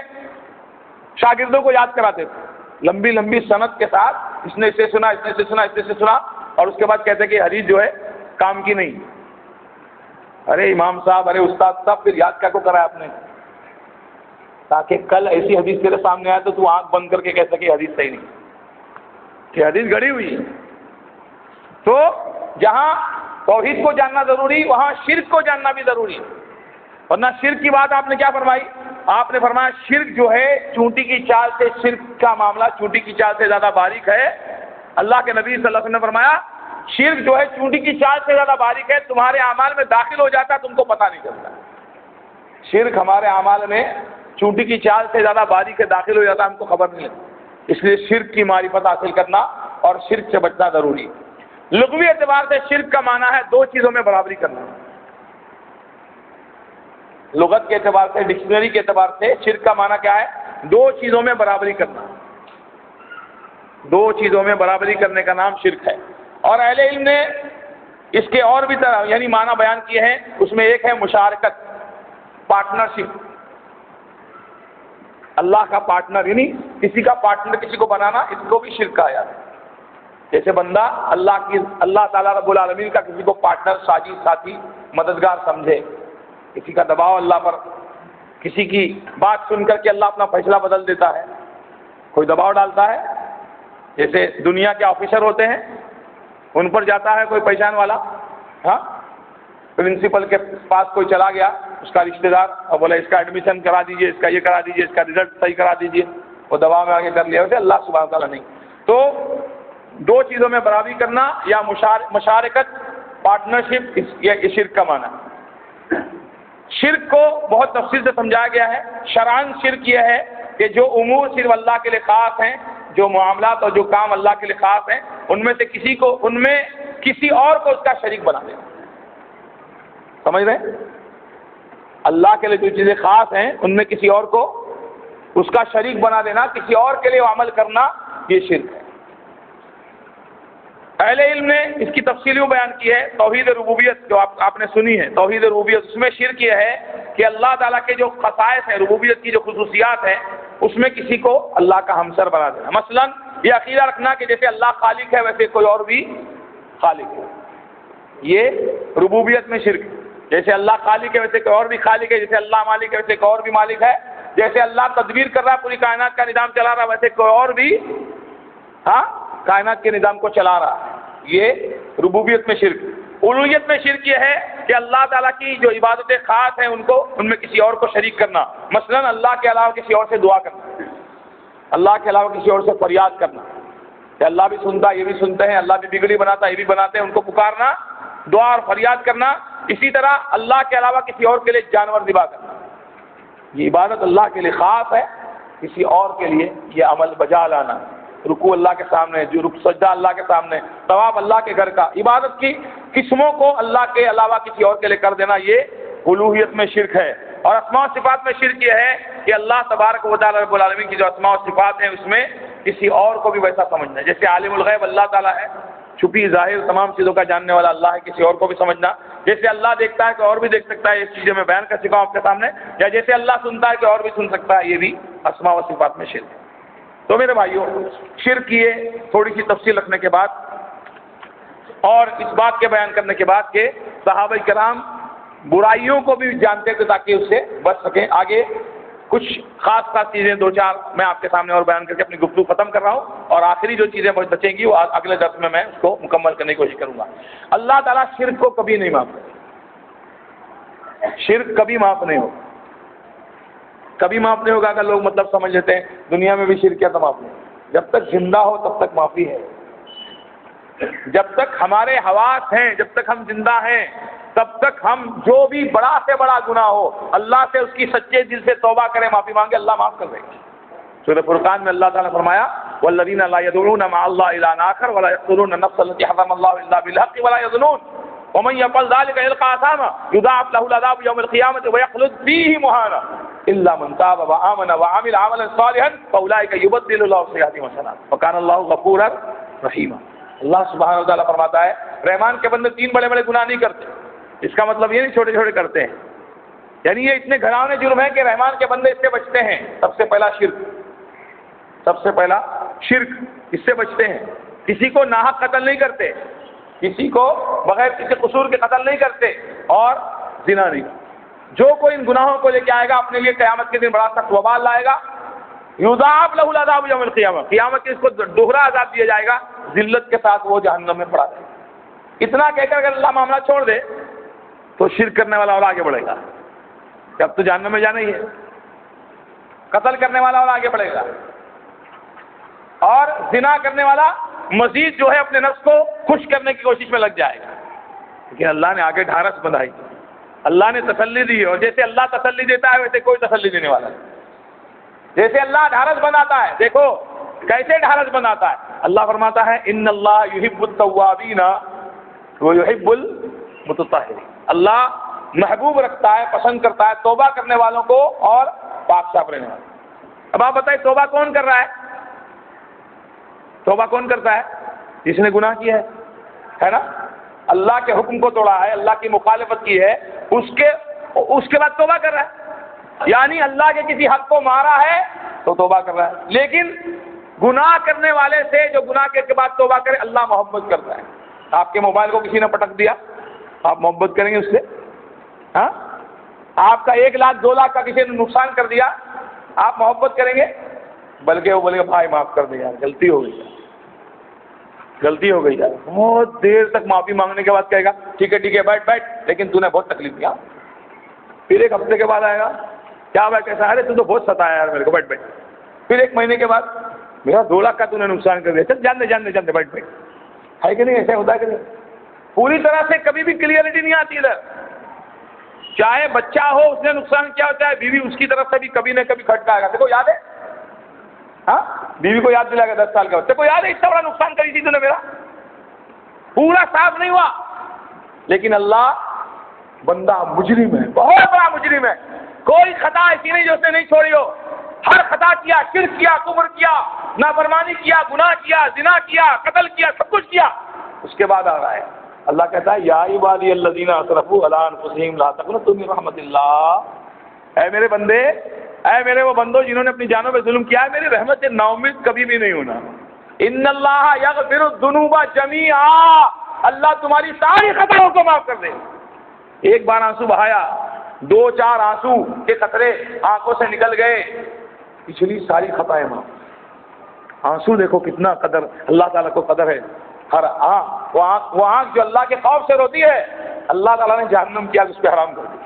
شاگردوں کو یاد کراتے تھے، لمبی لمبی سند کے ساتھ. اس نے اسے سنا، اس نے اسے سنا، اس نے اسے سنا، اور اس کے بعد کہتے کہ حدیث جو ہے کام کی نہیں. ارے امام صاحب، ارے استاد صاحب، پھر یاد کیا کو کرا ہے آپ نے؟ تاکہ کل ایسی حدیث تیرے سامنے آئے تو آنکھ بند کر کے کہہ سکے حدیث صحیح نہیں، کہ حدیث گڑی ہوئی ہے. تو جہاں توحید کو جاننا ضروری وہاں شرک کو جاننا بھی ضروری ہے. ورنہ شرک کی بات آپ نے کیا فرمائی؟ آپ نے فرمایا شرک جو ہے چونٹی کی چال سے، شرک کا معاملہ چونٹی کی چال سے زیادہ باریک ہے. اللہ کے نبی صلی اللہ علیہ وسلم نے فرمایا شرک جو ہے چونٹی کی چال سے زیادہ باریک ہے، تمہارے اعمال میں داخل ہو جاتا ہے تم کو پتہ نہیں چلتا. شرک ہمارے اعمال میں چونٹی کی چال سے زیادہ باریک ہے، داخل ہو جاتا ہے، ہم کو خبر نہیں ہے. اس لیے شرک کی معرفت حاصل کرنا اور شرک سے بچنا ضروری ہے. لغوی اعتبار سے شرک کا معنی ہے دو چیزوں میں برابری کرنا. لغت کے اعتبار سے، ڈکشنری کے اعتبار سے شرک کا معنی کیا ہے؟ دو چیزوں میں برابری کرنا. دو چیزوں میں برابری کرنے کا نام شرک ہے. اور اہل علم نے اس کے اور بھی طرح یعنی معنی بیان کیے ہیں. اس میں ایک ہے مشارکت، پارٹنرشپ. اللہ کا پارٹنر یعنی کسی کا پارٹنر کسی کو بنانا، اس کو بھی شرک کہا جاتا ہے. جیسے بندہ اللہ تعالیٰ رب العالمین کا کسی کو پارٹنر، ساجی، ساتھی، مددگار سمجھے. کسی کا دباؤ اللہ پر، کسی کی بات سن کر کے اللہ اپنا فیصلہ بدل دیتا ہے. کوئی دباؤ ڈالتا ہے، جیسے دنیا کے آفیسر ہوتے ہیں ان پر جاتا ہے کوئی پہچان والا، ہاں پرنسپل کے پاس کوئی چلا گیا اس کا رشتہ دار اور بولا اس کا ایڈمیشن کرا دیجئے، اس کا یہ کرا دیجئے، اس کا رزلٹ صحیح کرا دیجئے. وہ دباؤ میں آگے کر لیا. ویسے اللہ سبحانہ تعالیٰ نہیں. تو دو چیزوں میں برابری کرنا یا مشارکت، پارٹنرشپ، یہ شرک کا معنی ہے. شرک کو بہت تفصیل سے سمجھایا گیا ہے. شرعاً شرک یہ ہے کہ جو امور صرف اللہ کے لیے خاص ہیں، جو معاملات اور جو کام اللہ کے لیے خاص ہیں، ان میں سے ان میں کسی اور کو اس کا شریک بنا دینا. سمجھ رہے ہیں؟ اللہ کے لیے جو چیزیں خاص ہیں ان میں کسی اور کو اس کا شریک بنا دینا، کسی اور کے لیے عمل کرنا، یہ شرک ہے. اہل علم نے اس کی تفصیلیوں بیان کی ہے. توحید ربوبیت جو آپ نے سنی ہے، توحید ربوبیت، اس میں شرک یہ ہے کہ اللہ تعالیٰ کے جو خصائص ہیں، ربوبیت کی جو خصوصیات ہیں، اس میں کسی کو اللہ کا ہمسر بنا دینا. مثلا یہ عقیدہ رکھنا کہ جیسے اللہ خالق ہے ویسے کوئی اور بھی خالق ہے. یہ ربوبیت میں شرک. جیسے اللہ خالق ہے ویسے کوئی اور بھی خالق ہے، جیسے اللہ مالک ہے ویسے کوئی اور بھی مالک ہے، جیسے اللہ تدبیر کر رہا ہے، پوری کائنات کا نظام چلا رہا ہے، ویسے کوئی اور بھی کائنات کے نظام کو چلا رہا ہے. یہ ربوبیت میں شرک. الوہیت میں شرک یہ ہے کہ اللہ تعالیٰ کی جو عبادتیں خاص ہیں ان میں کسی اور کو شریک کرنا. مثلا اللہ کے علاوہ کسی اور سے دعا کرنا، اللہ کے علاوہ کسی اور سے فریاد کرنا کہ اللہ بھی سنتا ہے، یہ بھی سنتے ہیں، اللہ بھی بگڑی بناتا ہے، یہ بھی بناتے ہیں، ان کو پکارنا، دعا اور فریاد کرنا. اسی طرح اللہ کے علاوہ کسی اور کے لیے جانور ذبح کرنا. یہ عبادت اللہ کے لیے خاص ہے، کسی اور کے لیے یہ عمل بجا لانا. رکوع اللہ کے سامنے، جو سجدہ اللہ کے سامنے، طواف اللہ کے گھر کا، عبادت کی قسموں کو اللہ کے علاوہ کسی اور کے لیے کر دینا، یہ الوہیت میں شرک ہے. اور اسماء و صفات میں شرک یہ ہے کہ اللہ تبارک و تعالی رب العالمین کی جو اسماء و صفات ہیں اس میں کسی اور کو بھی ویسا سمجھنا. جیسے عالم الغیب اللہ تعالیٰ ہے، چھپی ظاہر تمام چیزوں کا جاننے والا اللہ ہے، کسی اور کو بھی سمجھنا. جیسے اللہ دیکھتا ہے کہ اور بھی دیکھ سکتا ہے، یہ چیزیں میں بیان کر چکا ہوں آپ کے سامنے. یا جیسے اللہ سنتا ہے کہ اور بھی سن سکتا ہے، یہ بھی اسماء و صفات میں شرک ہے. تو میرے بھائیوں، شرک کی تھوڑی سی تفصیل رکھنے کے بعد اور اس بات کے بیان کرنے کے بعد کہ صحابہ کرام برائیوں کو بھی جانتے تھے تاکہ اس سے بچ سکیں. آگے کچھ خاص چیزیں دو چار میں آپ کے سامنے اور بیان کر کے اپنی گفتگو ختم کر رہا ہوں، اور آخری جو چیزیں بچیں گی وہ اگلے درس میں اس کو مکمل کرنے کی کوشش کروں گا۔ اللہ تعالیٰ شرک کو کبھی نہیں معاف کرے، شرک کبھی معاف نہیں ہوگا، کبھی معاف نہیں ہوگا۔ اگر لوگ مطلب سمجھ لیتے ہیں دنیا میں بھی شرک کیا تو معاف نہیں، جب تک زندہ ہو تب تک معافی ہے، جب تک ہمارے حواس ہیں، جب تک ہم زندہ ہیں، تب تک ہم جو بھی بڑا سے بڑا گناہ ہو اللہ سے اس کی سچے دل سے توبہ کریں، معافی مانگے، اللہ معاف کر دے گا۔ سورہ فرقان میں اللہ تعالیٰ نے فرمایا والذین لا يدعون مع اللہ الہا آخر ولا یقتلون النفس التي حرم اللہ الا بالحق ولا یزنون ومن یفعل ذلک یلقى اثاما یضاعف له العذاب یوم القیامة ویخلد فیہ مہانا الا من تاب وآمن وعمل عملا صالحا فاولئک یبدل اللہ سیئاتہم حسنات وکان اللہ غفورا رحیما۔ اللہ سبحانہ و تعالیٰ فرماتا ہے رحمان کے بندے تین بڑے بڑے گناہ نہیں کرتے، اس کا مطلب یہ نہیں چھوٹے چھوٹے کرتے ہیں، یعنی یہ اتنے گھرانے جرم ہیں کہ رحمان کے بندے اس سے بچتے ہیں۔ سب سے پہلا شرک، سب سے پہلا شرک، اس سے بچتے ہیں۔ کسی کو ناحق قتل نہیں کرتے، کسی کو بغیر کسی قصور کے قتل نہیں کرتے، اور زنا نہیں۔ جو کوئی ان گناہوں کو لے کے آئے گا اپنے لیے قیامت کے دن بڑا سخت وبال لائے گا۔ یضاعف له العذاب یوم القیامہ، قیامت کے اس کو دوہرا عذاب دیا جائے گا، ذلت کے ساتھ وہ جہنم میں پڑا جائے گا۔ اتنا کہہ کر اگر اللہ معاملہ چھوڑ دے تو شرک کرنے والا اور آگے بڑھے گا کہ اب تو جہنم میں جانا ہی ہے، قتل کرنے والا اور آگے بڑھے گا، اور زنا کرنے والا مزید جو ہے اپنے نفس کو خوش کرنے کی کوشش میں لگ جائے گا۔ لیکن اللہ نے آگے ڈھارس بندھائی، اللہ نے تسلی دی ہے، اور جیسے اللہ تسلی دیتا ہے ویسے کوئی تسلی دینے والا نہیں۔ جیسے اللہ ڈھارس بناتا ہے، دیکھو کیسے ڈھارس بناتا ہے۔ اللہ فرماتا ہے ان اللہ یحب التوابین ویحب المتطہرین، اللہ محبوب رکھتا ہے، پسند کرتا ہے توبہ کرنے والوں کو اور پاک صاف رہنے والوں۔ اب آپ بتائیں توبہ کون کر رہا ہے؟ توبہ کون کرتا ہے؟ جس نے گناہ کیا ہے نا، اللہ کے حکم کو توڑا ہے، اللہ کی مخالفت کی ہے، اس کے بعد توبہ کر رہا ہے، یعنی اللہ کے کسی حق کو مارا ہے تو توبہ کر رہا ہے۔ لیکن گناہ کرنے والے سے جو گناہ کے بعد توبہ کرے اللہ محبت کرتا ہے۔ آپ کے موبائل کو کسی نے پٹک دیا، آپ محبت کریں گے اس سے؟ ہاں، آپ کا 1 لاکھ 2 لاکھ کا کسی نے نقصان کر دیا، آپ محبت کریں گے؟ بلکہ وہ بولے گا بھائی معاف کر دے یار، غلطی ہو گئی، غلطی ہو گئی یار۔ بہت دیر تک معافی مانگنے کے بعد کہے گا ٹھیک ہے بیٹھ لیکن تو نے بہت تکلیف دیا۔ پھر 1 ہفتے کے بعد آئے گا کیا بھائی کیسا، ارے تو بہت ستایا یار میرے کو، بیٹھ۔ پھر 1 مہینے کے بعد میرا 2 لاکھ کا تو نے نقصان کر دیا، چل جان دے بیٹھ۔ ہے کہ نہیں؟ ایسا ہوتا ہے کہ نہیں؟ پوری طرح سے کبھی بھی کلیئرٹی نہیں آتی ادھر، چاہے بچہ ہو اس نے نقصان کیا ہوتا ہے، بیوی اس کی طرف سے بھی کبھی نہ کبھی کھٹکائے گا، دیکھو یاد ہے؟ ہاں، بیوی کو یاد دلائے گا 10 سال کا بچے کو، یاد ہے اتنا بڑا نقصان کری تھی تو نے میرا، پورا صاف نہیں ہوا۔ لیکن اللہ بندہ مجرم ہے، بہت بڑا مجرم ہے، کوئی خطا ایسی نہیں جو اس نے نہیں چھوڑی ہو، ہر خطا کیا، شرک کیا، کفر کیا، نافرمانی کیا، گناہ کیا، زنا کیا، قتل کیا، سب کچھ کیا، اس کے بعد آ رہا ہے۔ اللہ کہتا ہے یا عبادی الذین اسرفوا علی انفسہم لا تقنطوا من رحمت اللہ، اے میرے بندے، اے میرے وہ بندو جنہوں نے اپنی جانوں پہ ظلم کیا ہے، میری رحمت سے نا امید کبھی بھی نہیں ہونا۔ ان اللہ یغفر الذنوب جميعا، اللہ تمہاری ساری خطاؤں کو معاف کر دے۔ ایک بار آنسو بہایا، 2-4 آنسو کے قطرے آنکھوں سے نکل گئے، پچھلی ساری خطائیں معاف۔ آنسو دیکھو کتنا قدر اللہ تعالیٰ کو قدر ہے، ہر آنکھ، وہ آنکھ جو اللہ کے خوف سے روتی ہے اللہ تعالیٰ نے جہنم کیا اس پہ حرام کر دی۔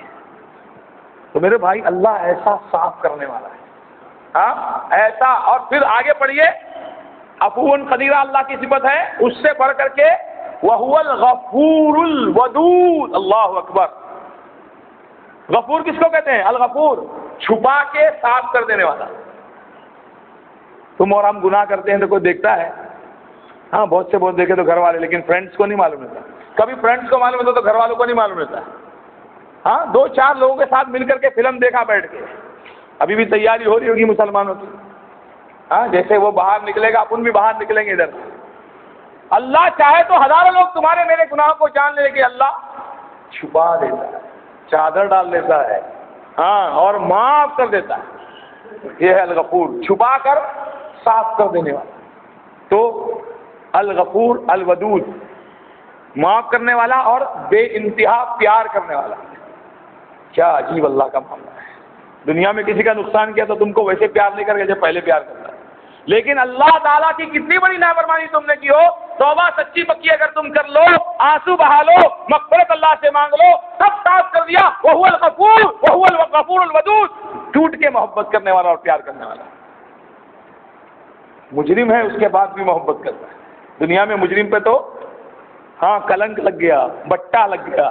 تو میرے بھائی اللہ ایسا صاف کرنے والا ہے، ہاں ایسا۔ اور پھر آگے پڑھیے، عفو قدیر اللہ کی صفت ہے، اس سے بڑھ کر کے وَهُوَ الْغَفُورُ الْوَدُودُ، اللہ اکبر۔ غفور کس کو کہتے ہیں؟ الغفور، چھپا کے صاف کر دینے والا۔ تم اور ہم گناہ کرتے ہیں تو کوئی دیکھتا ہے، ہاں بہت سے بہت دیکھے تو گھر والے، لیکن فرینڈس کو نہیں معلوم رہتا، کبھی فرینڈس کو معلوم ہوتا تو گھر والوں کو نہیں معلوم رہتا۔ ہاں 2-4 لوگوں کے ساتھ مل کر کے فلم دیکھا بیٹھ کے، ابھی بھی تیاری ہو رہی ہوگی مسلمانوں کی، ہاں جیسے وہ باہر نکلے گا اپن بھی باہر نکلیں گے ادھر۔ اللہ چاہے تو ہزاروں لوگ تمہارے میرے گناہ کو جان لے کہ اللہ چھپا دیتا ہے، چادر ڈال دیتا ہے، ہاں اور معاف کر دیتا ہے۔ یہ ہے الغفور، چھپا کر صاف کر دینے والا۔ تو الغفور الودود، معاف کرنے والا اور بے انتہا پیار کرنے والا۔ کیا عجیب اللہ کا معاملہ ہے، دنیا میں کسی کا نقصان کیا تو تم کو ویسے پیار نہیں کرے گا جب پہلے پیار کرتا ہے. لیکن اللہ تعالیٰ کی کتنی بڑی نافرمانی تم نے کی ہو، توبہ سچی پکی اگر تم کر لو، آنسو بہا لو، مغفرت اللہ سے مانگ لو، سب صاف کر دیا. وہو الغفور وہو الغفور الودود، ٹوٹ کے محبت کرنے والا اور پیار کرنے والا. مجرم ہے اس کے بعد بھی محبت کرتا ہے. دنیا میں مجرم پہ تو ہاں کلنک لگ گیا، بٹا لگ گیا،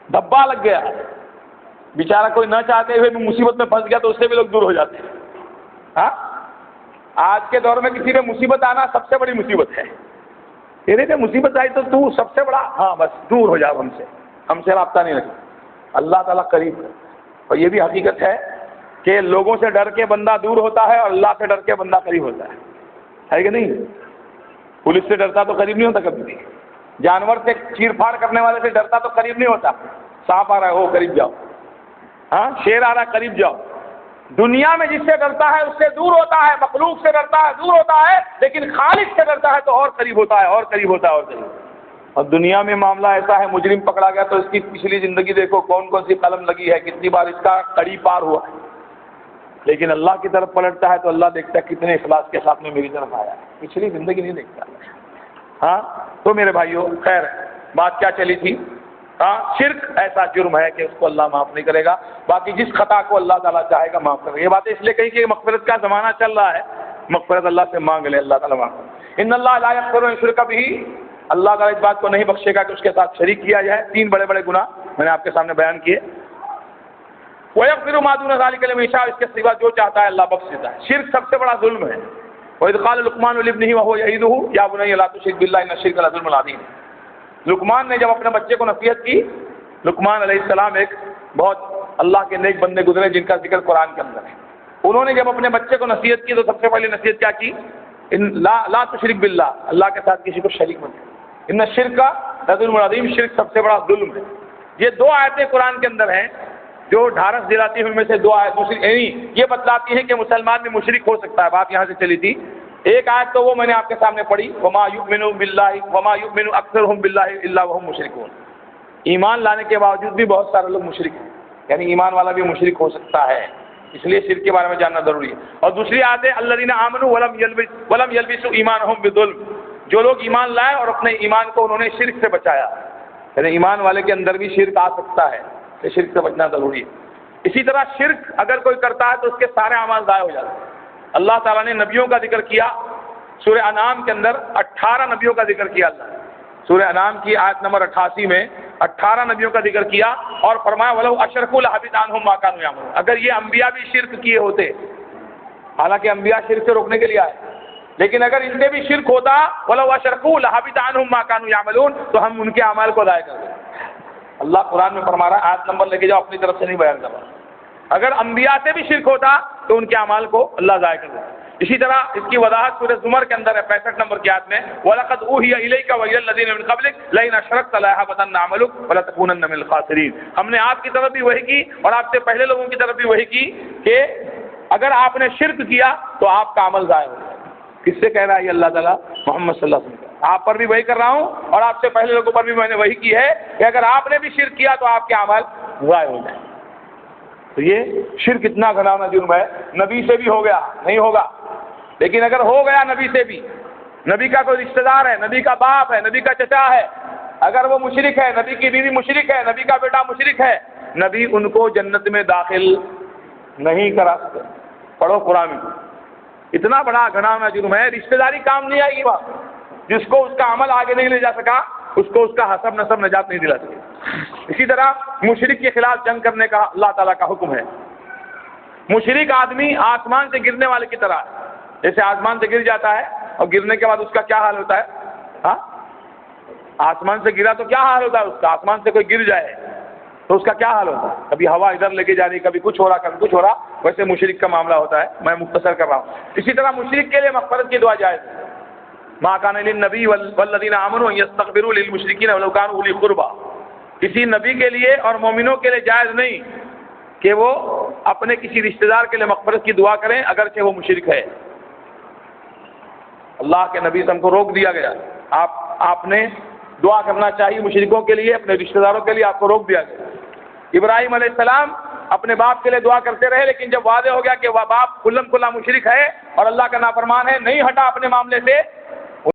دھبا لگ گیا، بیچارہ کوئی نہ چاہتے ہوئے بھی مصیبت میں پھنس گیا تو اس سے بھی لوگ دور ہو جاتے ہیں. ہاں آج کے دور میں کسی پہ مصیبت آنا سب سے بڑی مصیبت ہے. تیرے پہ مصیبت آئی تو سب سے بڑا، ہاں بس دور ہو جاؤ ہم سے رابطہ نہیں رکھنا. اللہ تعالیٰ قریب ہے. اور یہ بھی حقیقت ہے کہ لوگوں سے ڈر کے بندہ دور ہوتا ہے اور اللہ سے ڈر کے بندہ قریب ہوتا ہے کہ نہیں؟ پولیس سے ڈرتا تو قریب نہیں ہوتا کبھی بھی. جانور سے چیر پھاڑ کرنے والے سے ڈرتا تو قریب نہیں ہوتا. سانپ آ رہا ہے ہو قریب جاؤ، ہاں شیر آ رہا ہے قریب جاؤ. دنیا میں جس سے ڈرتا ہے اس سے دور ہوتا ہے، مخلوق سے ڈرتا ہے دور ہوتا ہے، لیکن خالق سے ڈرتا ہے تو اور قریب ہوتا ہے اور قریب ہوتا ہے اور قریب. اور دنیا میں معاملہ ایسا ہے، مجرم پکڑا گیا تو اس کی پچھلی زندگی دیکھو کون کون سی قلم لگی ہے، کتنی بار اس کا کڑی پار ہوا ہے. لیکن اللہ کی طرف پلٹتا ہے تو اللہ دیکھتا ہے کتنے اخلاص کے ساتھ میں میری طرف آیا ہے، پچھلی زندگی نہیں دیکھتا. ہاں تو میرے بھائیوں خیر بات کیا چلی تھی؟ ہاں شرک ایسا جرم ہے کہ اس کو اللہ معاف نہیں کرے گا. باقی جس خطا کو اللہ تعالیٰ چاہے گا معاف کرے گا. یہ باتیں اس لیے کہیں کہ مغفرت کا زمانہ چل رہا ہے، مغفرت اللہ سے مانگ لے، اللہ تعالیٰ معاف کرے. ان اللہ لا یغفر ان یشرک بہ، اللہ تعالیٰ اس بات کو نہیں بخشے گا کہ اس کے ساتھ شریک کیا جائے. 3 بڑے بڑے گناہ میں نے آپ کے سامنے بیان کیے. وَيَغْفِرُ مَا دُونَ ذَلِكَ لِمَن يَشَاءُ، اس کے سوا جو چاہتا ہے اللہ بخش دیتا ہے. شرک سب سے بڑا ظلم ہے. وَإِذْ قَالَ لُقْمَانُ لِابْنِهِ وَهُوَ يَعِظُهُ يَا بُنَيَّ لَا تُشْرِكْ بِاللَّهِ إِنَّ الشِّرْكَ لَظُلْمٌ عَظِيمٌ. لقمان نے جب اپنے بچے کو نصیحت کی، لقمان علیہ السلام ایک بہت اللہ کے نیک بندے گزرے جن کا ذکر قرآن کے اندر ہے. انہوں نے جب اپنے بچے کو نصیحت کی تو سب سے پہلے نصیحت کیا کی؟ لا تشرک باللہ، اللہ کے ساتھ کسی کو شریک مت کرو. ان الشرک لظلم عظیم، شرک سب سے بڑا ظلم ہے. یہ 2 آیتیں قرآن کے اندر ہیں جو ڈھارس دلاتی ہیں. ان میں سے 2 آیت دوسری یہ بتلاتی ہیں کہ مسلمان بھی مشرک ہو سکتا ہے. بات یہاں سے چلی تھی. ایک آیت تو وہ میں نے آپ کے سامنے پڑھی، وما یؤمن اکثرهم باللہ الا وهم مشرکون. ایمان لانے کے باوجود بھی بہت سارے لوگ مشرک ہیں، یعنی ایمان والا بھی مشرک ہو سکتا ہے. اس لیے شرک کے بارے میں جاننا ضروری ہے. اور دوسری آیت ہے الذین آمنوا ولم یلبسوا ایمانهم بظلم، جو لوگ ایمان لائے اور اپنے ایمان کو انہوں نے شرک سے بچایا. یعنی ایمان والے کے اندر بھی شرک آ سکتا ہے، کہ شرک سے بچنا ضروری ہے. اسی طرح شرک اگر کوئی کرتا ہے تو اس کے سارے اعمال ضائع ہو جاتے ہیں. اللہ تعالیٰ نے نبیوں کا ذکر کیا سورہ انعام کے اندر، 18 نبیوں کا ذکر کیا. اللہ سورہ انعام کی آیت نمبر 88 میں 18 نبیوں کا ذکر کیا اور فرمایا وَلَوْ أَشْرَكُوا لَحَبِطَ عَنْهُمْ مَا كَانُوا يَعْمَلُونَ. اگر یہ انبیاء بھی شرک کیے ہوتے، حالانکہ انبیاء شرک سے روکنے کے لیے آئے، لیکن اگر ان سے بھی شرک ہوتا وَلَوْ أَشْرَكُوا لَحَبِطَ عَنْهُمْ مَا كَانُوا يَعْمَلُونَ، تو ہم ان کے اعمال کو ضائع کر دیں. اللہ قرآن میں فرما رہا ہے، آیت نمبر لے کے جاؤ، اپنی طرف سے نہیں بیان کر رہا. اگر انبیاء سے بھی شرک ہوتا تو ان کے اعمال کو اللہ ضائع کر دیتا. اسی طرح اس کی وضاحت سورہ زمر کے اندر ہے 65 نمبر کی آیت میں وَلَقَدْ أُوحِيَ إِلَيْكَ وَإِلَى الَّذِينَ مِن قَبْلِكَ لَئِنْ أَشْرَكْتَ لَيَحْبَطَنَّ عَمَلُكَ وَلَتَكُونَنَّ مِنَ الْخَاسِرِينَ. ہم نے آپ کی طرف بھی وحی کی اور آپ سے پہلے لوگوں کی طرف بھی وحی کی کہ اگر آپ نے شرک کیا تو آپ کا عمل ضائع ہو جائے. کس سے کہہ رہا ہے یہ اللہ تعالیٰ؟ محمد صلی اللہ علیہ وسلم. آپ پر بھی وحی کر رہا ہوں اور آپ سے پہلے لوگوں پر بھی میں نے وحی کی ہے کہ اگر آپ نے بھی شرک کیا تو آپ کے عمل ضائع ہو جائیں. تو یہ شرک اتنا گھناؤنا جرم ہے. نبی سے بھی ہو گیا نہیں ہوگا، لیکن اگر ہو گیا نبی سے بھی، نبی کا کوئی رشتہ دار ہے، نبی کا باپ ہے، نبی کا چچا ہے، اگر وہ مشرک ہے، نبی کی بیوی مشرک ہے، نبی کا بیٹا مشرک ہے، نبی ان کو جنت میں داخل نہیں کرا سکتے. پڑھو قرآن میں. اتنا بڑا گھناؤنا جرم ہے. رشتہ داری کام نہیں آئے گی. بات جس کو اس کا عمل آگے نہیں لے جا سکا اس کو اس کا حسب نسب نجات نہیں دلا سکے. اسی طرح مشرک کے خلاف جنگ کرنے کا اللہ تعالیٰ کا حکم ہے. مشرک آدمی آسمان سے گرنے والے کی طرح ہے. جیسے آسمان سے گر جاتا ہے اور گرنے کے بعد اس کا کیا حال ہوتا ہے؟ ہاں آسمان سے گرا تو کیا حال ہوتا ہے اس کا؟ آسمان سے کوئی گر جائے تو اس کا کیا حال ہوتا ہے؟ کبھی ہوا ادھر لے کے جا رہی، کبھی کچھ ہو رہا، کبھی کچھ ہو رہا. ویسے مشرک کا معاملہ ہوتا ہے. میں مختصر کر رہا ہوں. اسی طرح مشرک کے لیے مغفرت کی دعا جائز ہے. ما کان للنبی والذین آمنوا ان یستغفروا للمشرکین ولو کانوا اولی قربی. کسی نبی کے لیے اور مومنوں کے لیے جائز نہیں کہ وہ اپنے کسی رشتہ دار کے لیے مغفرت کی دعا کریں اگرچہ وہ مشرک ہے. اللہ کے نبی سے ہم کو روک دیا گیا. آپ نے دعا کرنا چاہیے مشرکوں کے لیے، اپنے رشتہ داروں کے لیے آپ کو روک دیا گیا. ابراہیم علیہ السلام اپنے باپ کے لیے دعا کرتے رہے، لیکن جب واضح ہو گیا کہ وہ باپ کھلم کھلا مشرک ہے اور اللہ کا نافرمان ہے، نہیں ہٹا اپنے معاملے سے،